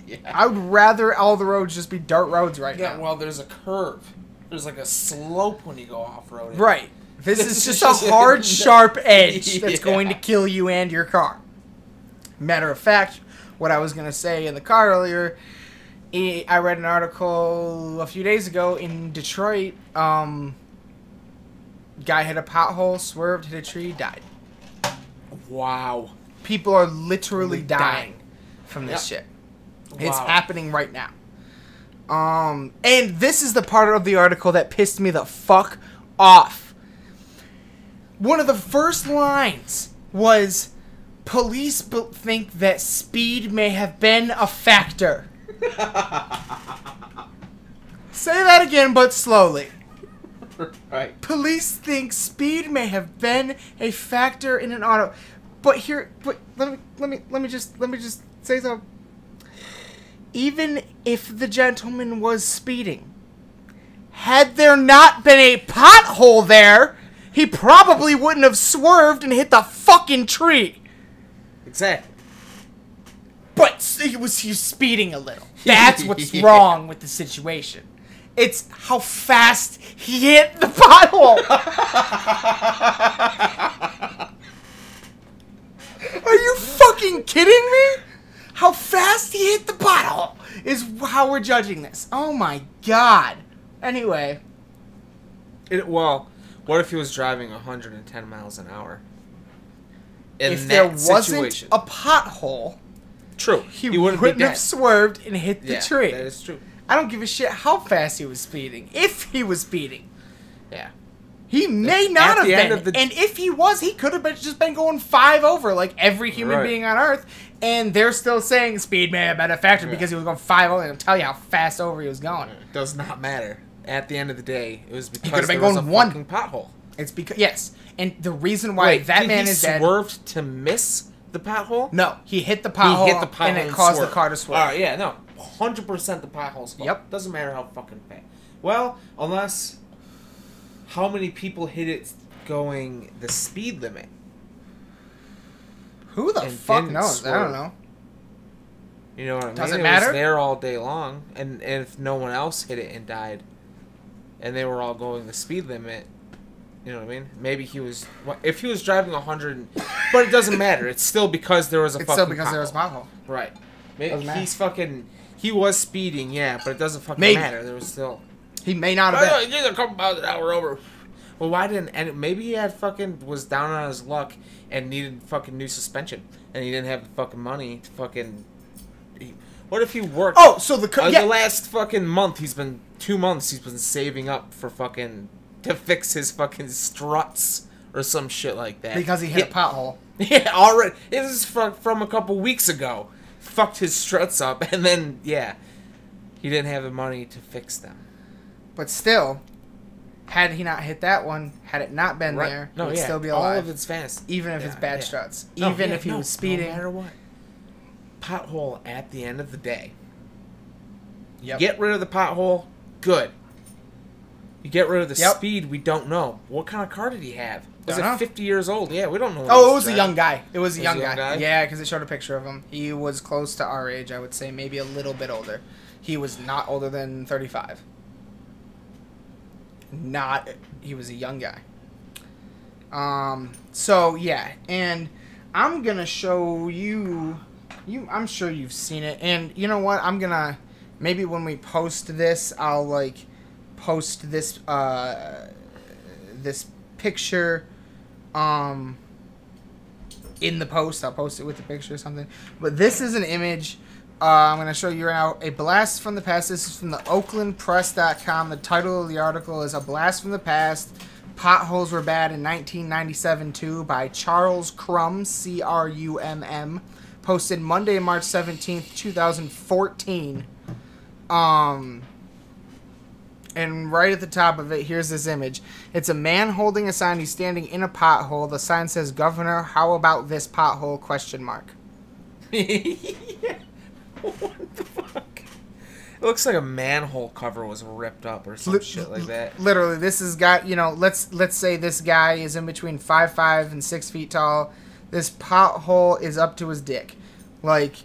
Yeah. I would rather all the roads just be dirt roads right now. Yeah, well, there's a curve. There's like a slope when you go off-roading. Right. This is just a hard, sharp edge that's going to kill you and your car. Matter of fact, what I was going to say in the car earlier, I read an article a few days ago in Detroit. Guy hit a pothole, swerved, hit a tree, died. Wow. People are literally dying from this shit. It's happening right now. And this is the part of the article that pissed me the fuck off. One of the first lines was, police think that speed may have been a factor. Say that again, but slowly. Right. Police think speed may have been a factor in an auto. But let me just say something. Even if the gentleman was speeding, had there not been a pothole there, he probably wouldn't have swerved and hit the fucking tree. Exactly. But he was speeding a little. That's what's wrong with the situation. It's how fast he hit the pothole. Are you fucking kidding me? How fast he hit the pothole is how we're judging this. Oh my god. Anyway. Well, what if he was driving 110 miles an hour? If there wasn't a pothole, true, he wouldn't have swerved and hit the tree. That is true. I don't give a shit how fast he was speeding. If he was speeding. Yeah. He may not have been. And if he was, he could have just been going 5 over like every human being on Earth. And they're still saying speed may have been a factor because he was going 5 over. I'll tell you how fast over he was going. It does not matter. At the end of the day, it was because there was going a 1 fucking pothole. It's because, yes. And the reason why that man is dead. He swerved to miss the pothole? No, he hit the pothole, and it caused the car to swerve. Alright, yeah, no. 100% the pothole's fault. Yep. Doesn't matter how fucking fast. Well, unless how many people hit it going the speed limit? Who the fuck knows? Swerve. I don't know. You know what I mean? Does it matter? Was there all day long, and if no one else hit it and died, and they were all going the speed limit, you know what I mean? Maybe he was. If he was driving 100, but it doesn't matter. It's still because there was a. It's still because there was a pothole. Right. Maybe he's fucking. He was speeding, yeah, but it doesn't fucking matter. There was still. He may not have been. He's a couple miles an hour over. Well, why didn't? And maybe he had fucking was down on his luck and needed fucking new suspension, and he didn't have the fucking money to fucking. What if he worked? Oh, so the last fucking month, 2 months, he's been saving up for fucking to fix his fucking struts or some shit like that because he hit a pothole. Yeah, already. It was from a couple weeks ago. Fucked his struts up, and then he didn't have the money to fix them. But still, had he not hit that one, had it not been there, he would still be alive. All of it's fast, even if it's bad struts, even if he was speeding. No matter what. Pothole at the end of the day. Yep. Get rid of the pothole, good. You get rid of the speed, we don't know. What kind of car did he have? Was it 50 years old? Yeah, we don't know. Oh, it was a young guy. It was a young guy. Yeah, because it showed a picture of him. He was close to our age, I would say, maybe a little bit older. He was not older than 35. He was a young guy. So, yeah, and I'm going to show you... I'm sure you've seen it, and you know what? I'm gonna maybe when we post this, I'll post this this picture in the post. I'll post it with the picture or something. But this is an image. I'm gonna show you right now. A blast from the past. This is from the OaklandPress.com. The title of the article is "A Blast from the Past." Potholes were bad in 1997 too, by Charles Crum, Crumm. Posted Monday, March 17th, 2014. And right at the top of it, here's this image. It's a man holding a sign. He's standing in a pothole. The sign says, "Governor, how about this pothole?" ? What the fuck? It looks like a manhole cover was ripped up or some shit like that. Literally, this has got, let's say this guy is in between 5'5" and 6 feet tall. This pothole is up to his dick. Like,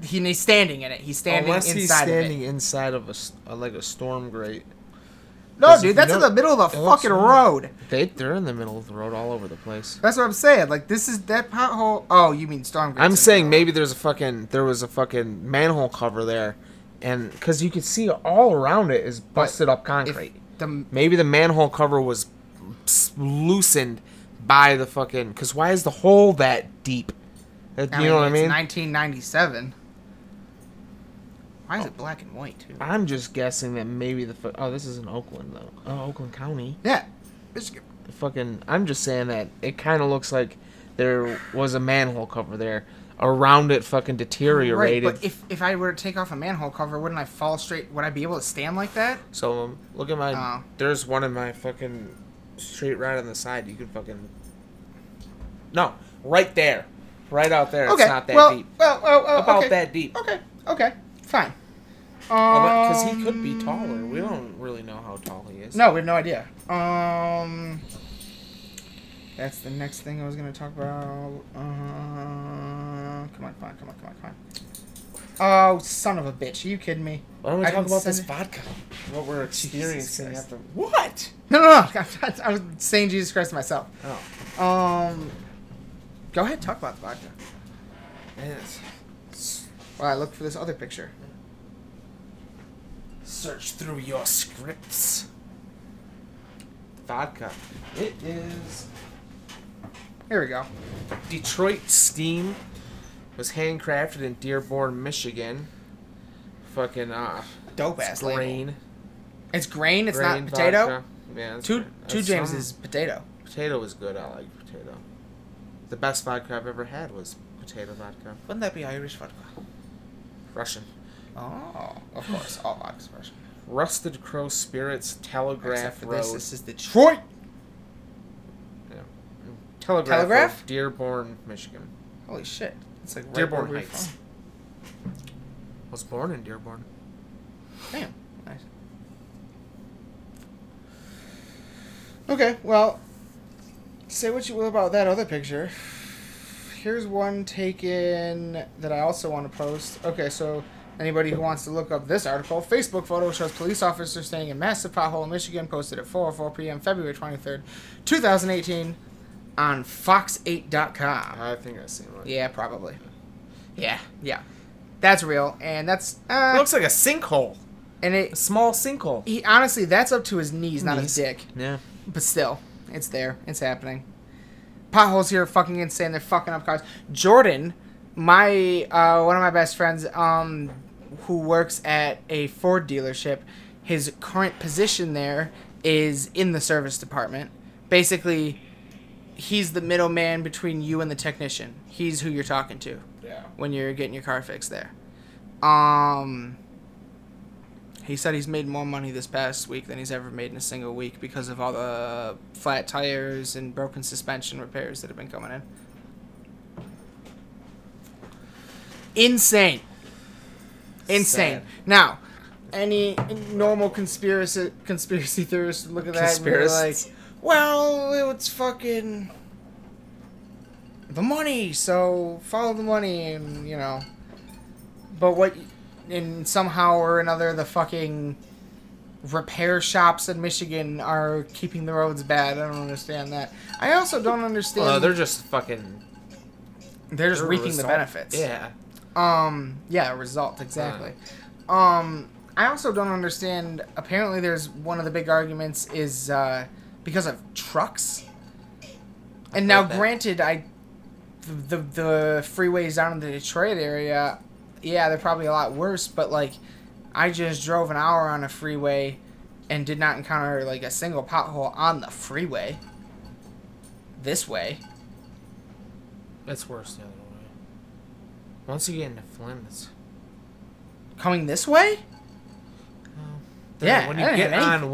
he's standing in it. He's standing inside of it. Unless he's standing inside of a storm grate. No, dude, that's in the middle of the fucking road. They're in the middle of the road all over the place. That's what I'm saying. Like, this is that pothole. Oh, you mean storm grate? I'm saying maybe there was a fucking manhole cover there, and because you could see all around it is busted up concrete. Maybe the manhole cover was loosened by the fucking. Because why is the hole that deep? You know what I mean? It's 1997. Why is it black and white, too? I'm just guessing that maybe this is in Oakland, though. Oh, Oakland County. Yeah. Michigan. I'm just saying that it kind of looks like there was a manhole cover there. Around it fucking deteriorated. Right, but if I were to take off a manhole cover, wouldn't I fall straight? Would I be able to stand like that? So, look at my... There's one in my fucking straight right on the side. You could fucking... No, right there. Right out there. Okay. It's not that deep. About that deep. Okay. Fine. Because he could be taller. We don't really know how tall he is. No, we have no idea. That's the next thing I was going to talk about. Come on. Oh, son of a bitch. Are you kidding me? Why don't we talk about this vodka? What we're experiencing after... What? No. I was saying Jesus Christ to myself. Oh. Go ahead, talk about the vodka. Yes. Well, I look for this other picture. Search through your scripts. Vodka. It is... Here we go. Detroit Steam was handcrafted in Dearborn, Michigan. Fucking, dope ass grain. Label. It's grain, it's not potato? Vodka. Yeah, Two James is potato. Potato is good, I like potato. The best vodka I've ever had was potato vodka. Wouldn't that be Irish vodka? Russian. Oh, of course. All vodka's Russian. Rusted Crow Spirits, Telegraph Road. This is Detroit. Yeah. Telegraph? Road, Dearborn, Michigan. Holy shit. It's like right Dearborn Heights. I was born in Dearborn. Damn. Nice. Okay, well, say what you will about that other picture. Here's one taken that I also want to post. Okay, so anybody who wants to look up this article, Facebook photo shows police officer staying in massive pothole in Michigan, posted at 4:04 p.m. February 23rd, 2018 on fox8.com. I think I've seen one. Yeah, probably. Yeah. That's real, and that's... It looks like a sinkhole. And A small sinkhole. honestly, that's up to his knees, not his dick. Yeah. But still, it's there. It's happening. Potholes here are fucking insane. They're fucking up cars. Jordan, one of my best friends, who works at a Ford dealership, his current position there is in the service department. Basically, he's the middleman between you and the technician. He's who you're talking to. Yeah. When you're getting your car fixed there. He said he's made more money this past week than he's ever made in a single week because of all the flat tires and broken suspension repairs that have been coming in. Insane. Sad. Now, any normal conspiracy theorists look at that and be like, well, it's fucking the money, so follow the money, and, you know. But what... And somehow or another, the fucking repair shops in Michigan are keeping the roads bad. I don't understand that. I also don't understand... Well, they're just fucking... They're just reaping the benefits. Yeah. Yeah, result, exactly. I also don't understand... Apparently there's one of the big arguments is because of trucks. And now, granted, the freeways down in the Detroit area... Yeah, they're probably a lot worse, but, like, I just drove an hour on a freeway and did not encounter, like, a single pothole on the freeway. This way. It's worse the other way. Once you get into Flint, it's... Coming this way? Yeah, when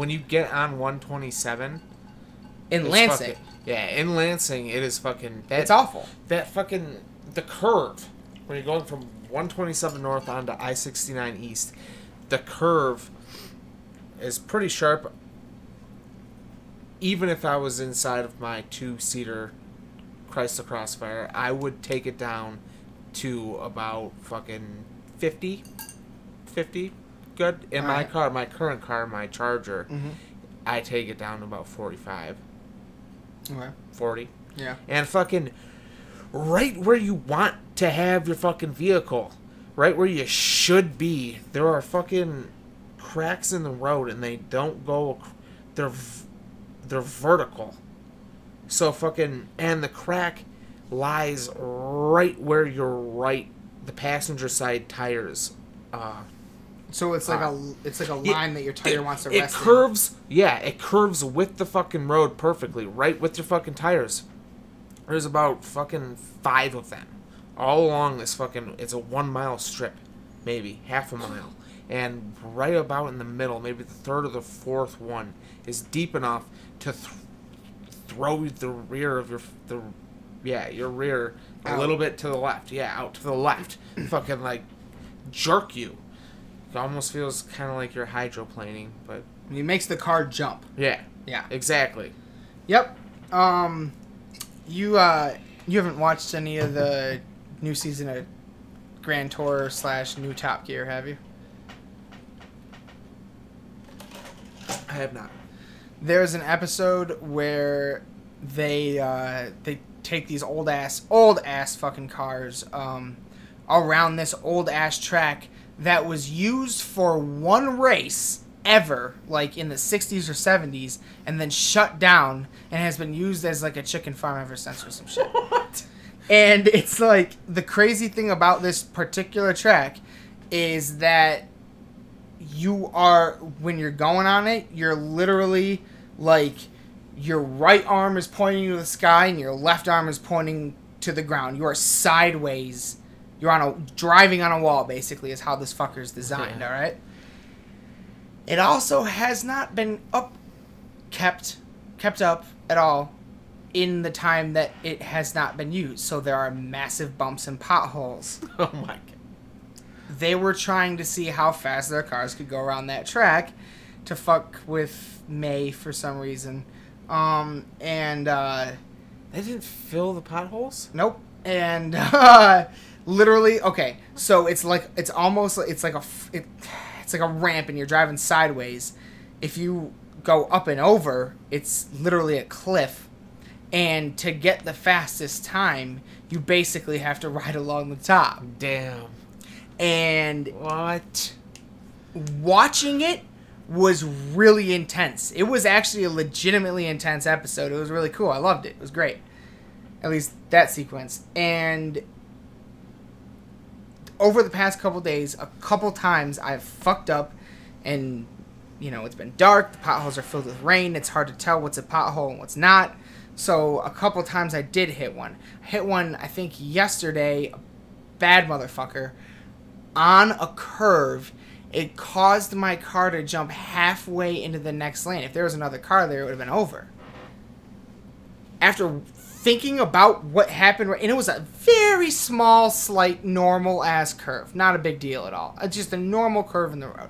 you get on 127... In Lansing. In Lansing, it is fucking... It's awful. That fucking... The curve, when you're going from 127 north onto I-69 east, the curve is pretty sharp. Even if I was inside of my two-seater Chrysler Crossfire, I would take it down to about fucking 50 good. In my car, my current car, my Charger, I take it down to about 45. Okay. 40. Yeah. And fucking right where you want to have your fucking vehicle, right where you should be, there are fucking cracks in the road, and they don't go... They're vertical. So fucking... And the crack lies right where the passenger side tires so it's like a line that your tire wants to rest in. It curves... Yeah, it curves with the fucking road perfectly, right with your fucking tires. There's about fucking 5 of them. All along this fucking... It's a 1 mile strip. Maybe. Half a mile. And right about in the middle, maybe the third or the fourth one, is deep enough to throw the rear of your rear a little bit to the left. Yeah, out to the left. Fucking, like, jerk you. It almost feels kind of like you're hydroplaning, but... It makes the car jump. Yeah. Yeah. Exactly. Yep. You haven't watched any of the new season of Grand Tour / new Top Gear, have you? I have not. There's an episode where they take these old ass fucking cars around this old ass track that was used for one race ever, like in the 60s or 70s, and then shut down and has been used as like a chicken farm ever since or some shit. What? And it's like, the crazy thing about this particular track is that when you're going on it, you're literally like, your right arm is pointing to the sky and your left arm is pointing to the ground. You are sideways. You're driving on a wall, basically, is how this fucker's designed, yeah. Alright? It also has not been kept up at all in the time that it has not been used. So there are massive bumps and potholes. Oh my god. They were trying to see how fast their cars could go around that track to fuck with May for some reason. And They didn't fill the potholes? nope. And literally, okay. So it's like it's like a ramp, and you're driving sideways. If you go up and over, it's literally a cliff. And to get the fastest time, you basically have to ride along the top. Damn. And What? watching it was really intense. It was actually a legitimately intense episode. It was really cool. I loved it. It was great. At least that sequence. And over the past couple days, a couple times I've fucked up, and it's been dark. The potholes are filled with rain. It's hard to tell what's a pothole and what's not. So a couple times I did hit one. I hit one, I think, yesterday. A bad motherfucker. On a curve. It caused my car to jump halfway into the next lane. If there was another car there, it would have been over. After thinking about what happened, and it was a very small, slight, normal-ass curve. Not a big deal at all. Just a normal curve in the road.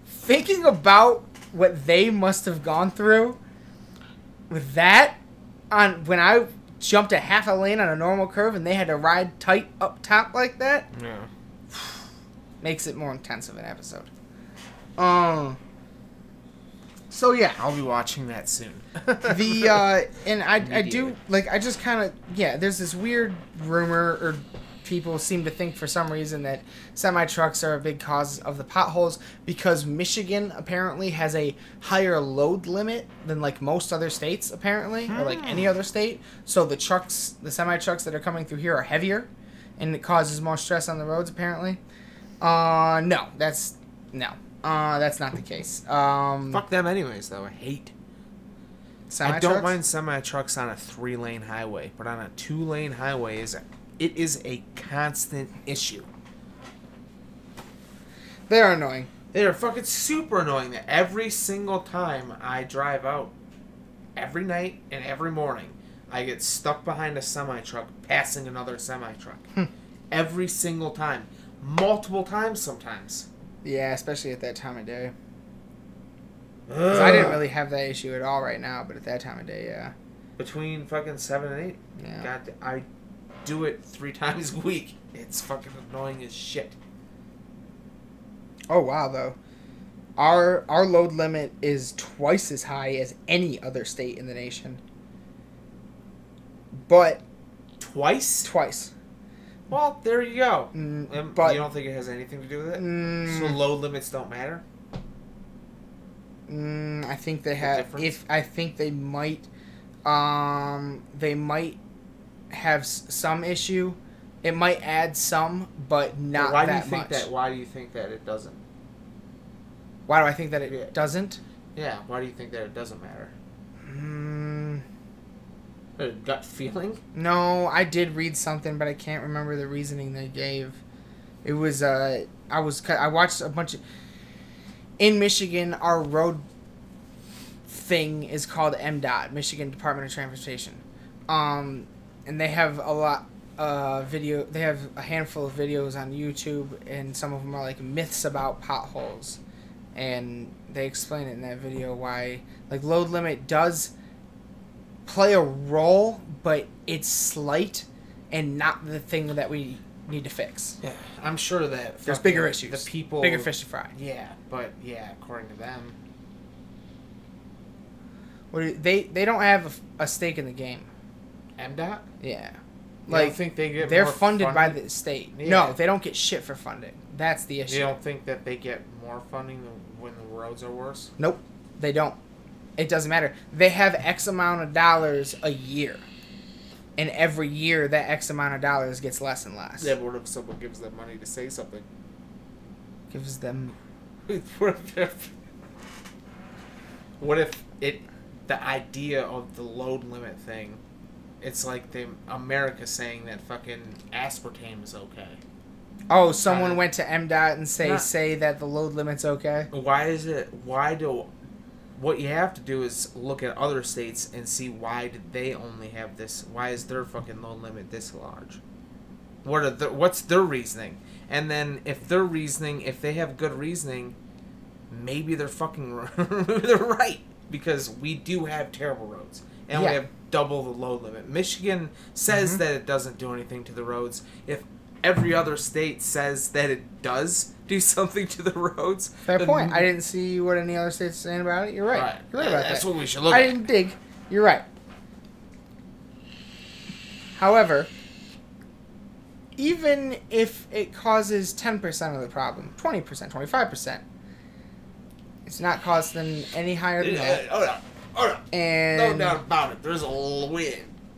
Thinking about what they must have gone through with that, when I jumped a half a lane on a normal curve and they had to ride tight up top like that, Yeah. makes it more intense of an episode. So yeah, I'll be watching that soon. And I do, like, I just kind of, there's this weird rumor, or people seem to think for some reason that semi-trucks are a big cause of the potholes because Michigan apparently has a higher load limit than like most other states apparently, or like any other state. So the semi-trucks that are coming through here are heavier, and it causes more stress on the roads apparently. No, that's not the case. Fuck them anyways, though. I hate. I don't mind semi-trucks on a 3-lane highway, but on a 2-lane highway it is a constant issue. They're annoying. They're fucking super annoying. That every single time I drive out, every night and every morning, I get stuck behind a semi-truck passing another semi-truck. Every single time. Multiple times sometimes. Yeah, especially at that time of day. 'Cause I didn't really have that issue at all right now, but at that time of day, yeah. Between fucking 7 and 8. Yeah. God, I do it 3 times a week. It's fucking annoying as shit. Oh wow, though. Our load limit is twice as high as any other state in the nation. But Twice? Well, there you go. But you don't think it has anything to do with it? So load limits don't matter? I think they have. I think they might have some issue. It might add some, but not that much. Why do you think that it doesn't? Why do I think that it doesn't? Yeah, why do you think that it doesn't matter? A gut feeling? No, I did read something, but I can't remember the reasoning they gave. It was I watched a bunch of. In Michigan, our road thing is called MDOT, Michigan Department of Transportation. And they have a lot video. They have a handful of videos on YouTube, and some of them are like myths about potholes, and they explain it in that video why like load limit does play a role, but it's slight and not the thing that we need to fix. Yeah, I'm sure that there's bigger issues. The people, bigger fish to fry. Yeah, but according to them, they don't have a stake in the game. MDOT? Yeah, I think they're funded by the state. Yeah. No, they don't get shit for funding. That's the issue. You don't think that they get more funding when the roads are worse? Nope, they don't. It doesn't matter. They have X amount of dollars a year. And every year, that X amount of dollars gets less and less. Yeah, but what if someone gives them money to say something? Gives them... What if the idea of the load limit thing, it's like America saying that fucking aspartame is okay. Oh, someone went to MDOT and say that the load limit's okay? What you have to do is look at other states and see why did they only have this. Why is their fucking load limit this large? What's their reasoning? And then if they have good reasoning, maybe they're fucking they're right. because we do have terrible roads. And Yeah. we have double the load limit. Michigan says that it doesn't do anything to the roads. If every other state says that it does do something to the roads... Fair point. I didn't see what any other states are saying about it. You're right. You're right about that. That's what we should look at. I didn't dig. You're right. However, even if it causes 10% of the problem, 20%, 25%, it's not costing any higher than that. Oh, no. And no doubt about it. There's a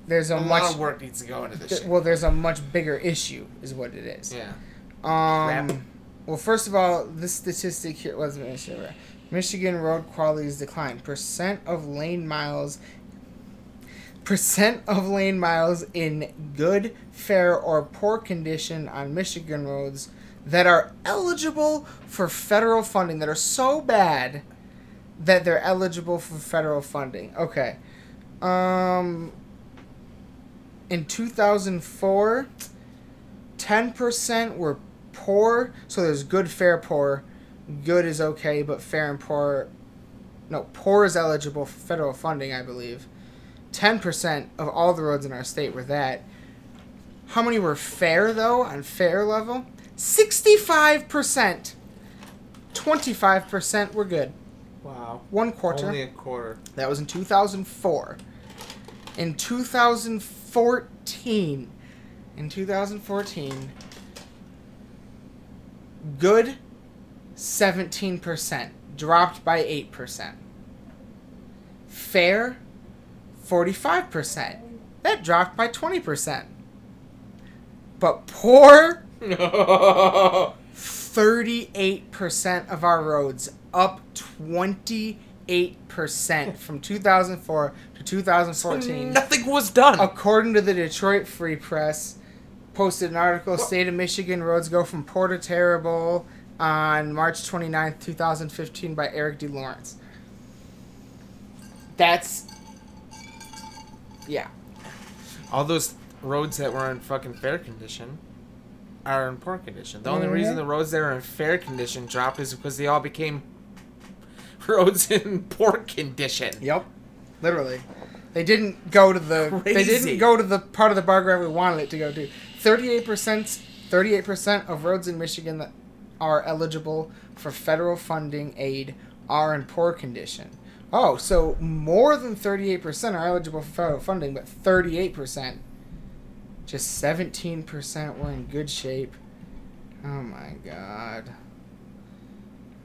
there's a lot much of work needs to go into this shit. well, there's a much bigger issue, is what it is. Yeah. Crap. Well, first of all, this statistic here wasn't mentioned. Michigan road quality has declined. Percent of lane miles in good, fair, or poor condition on Michigan roads that are eligible for federal funding, that are so bad that they're eligible for federal funding. Okay. In 2004, 10% were poor. So there's good, fair, poor. Good is okay, but fair and poor... No, poor is eligible for federal funding, I believe. 10% of all the roads in our state were that. How many were fair, though, on fair level? 65%. 25% were good. Wow. 1/4. Only a quarter. That was in 2004. In 2014, good, 17%, dropped by 8%. Fair, 45%, that dropped by 20%. But poor, 38% of our roads, up 28% from 2004 to 2014. Nothing was done. According to the Detroit Free Press, posted an article, State of Michigan roads go from poor to terrible, on March 29th, 2015 by Eric D. Lawrence. That's... Yeah. All those roads that were in fucking fair condition are in poor condition. The only reason the roads that are in fair condition dropped is because they all became roads in poor condition. Yep. Literally. They didn't go to the... Crazy. They didn't go to the part of the bar graph we wanted it to go to. 38% of roads in Michigan that are eligible for federal funding aid are in poor condition. Oh, so more than 38% are eligible for federal funding, but 38%, just 17% were in good shape. Oh my god.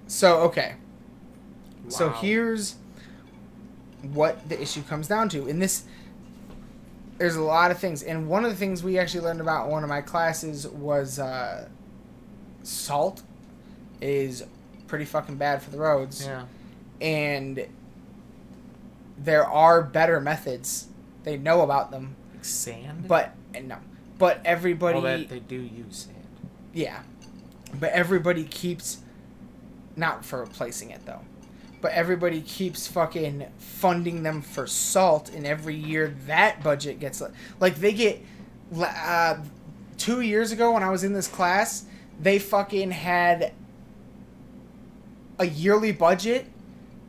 So, okay. Wow. So here's what the issue comes down to. In this, there's a lot of things. And one of the things we actually learned about in one of my classes was salt is pretty fucking bad for the roads. Yeah. And there are better methods. They know about them. Like sand? But everybody... Well, they do use sand. Yeah. But everybody keeps... Not for replacing it, though. But everybody keeps fucking funding them for salt, and every year that budget gets... Like, they get... 2 years ago when I was in this class, they fucking had a yearly budget,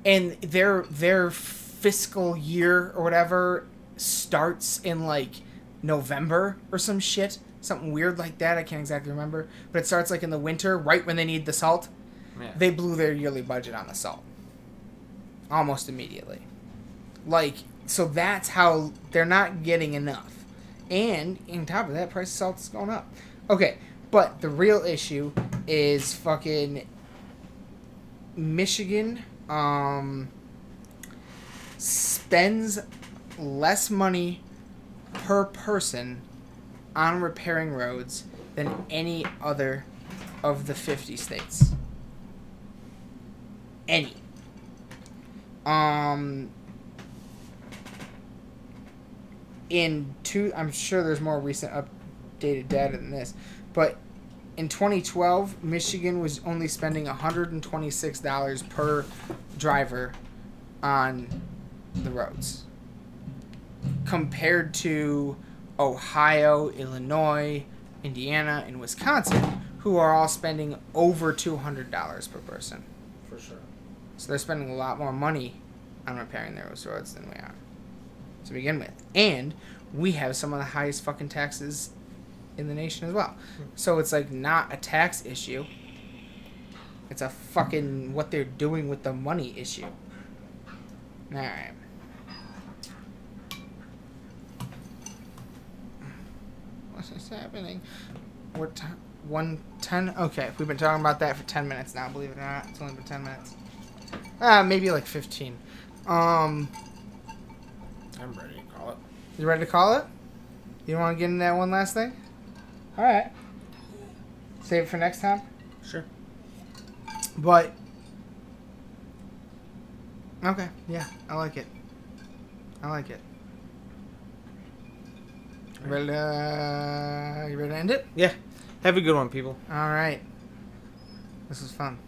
and their fiscal year or whatever starts in, like, November or some shit. Something weird like that. I can't exactly remember. But it starts, like, in the winter, right when they need the salt. Yeah. They blew their yearly budget on the salt. Almost immediately. Like, so that's how they're not getting enough. And, on top of that, price of salt is going up. Okay, but the real issue is fucking Michigan spends less money per person on repairing roads than any other of the 50 states. Any. I'm sure there's more recent updated data than this, but in 2012, Michigan was only spending $126 per driver on the roads, compared to Ohio, Illinois, Indiana, and Wisconsin, who are all spending over $200 per person. For sure. So they're spending a lot more money on repairing those roads than we are to begin with. And we have some of the highest fucking taxes in the nation as well. So it's like not a tax issue. It's a fucking what they're doing with the money issue. Alright. What's happening? What time? 1:10? Okay, we've been talking about that for 10 minutes now, believe it or not. It's only been 10 minutes. Maybe like 15. I'm ready to call it. You ready to call it? You want to get in that one last thing? Alright. Save it for next time? Sure. But... Okay, yeah, I like it. I like it. You ready to end it? Yeah. Have a good one, people. Alright. This was fun.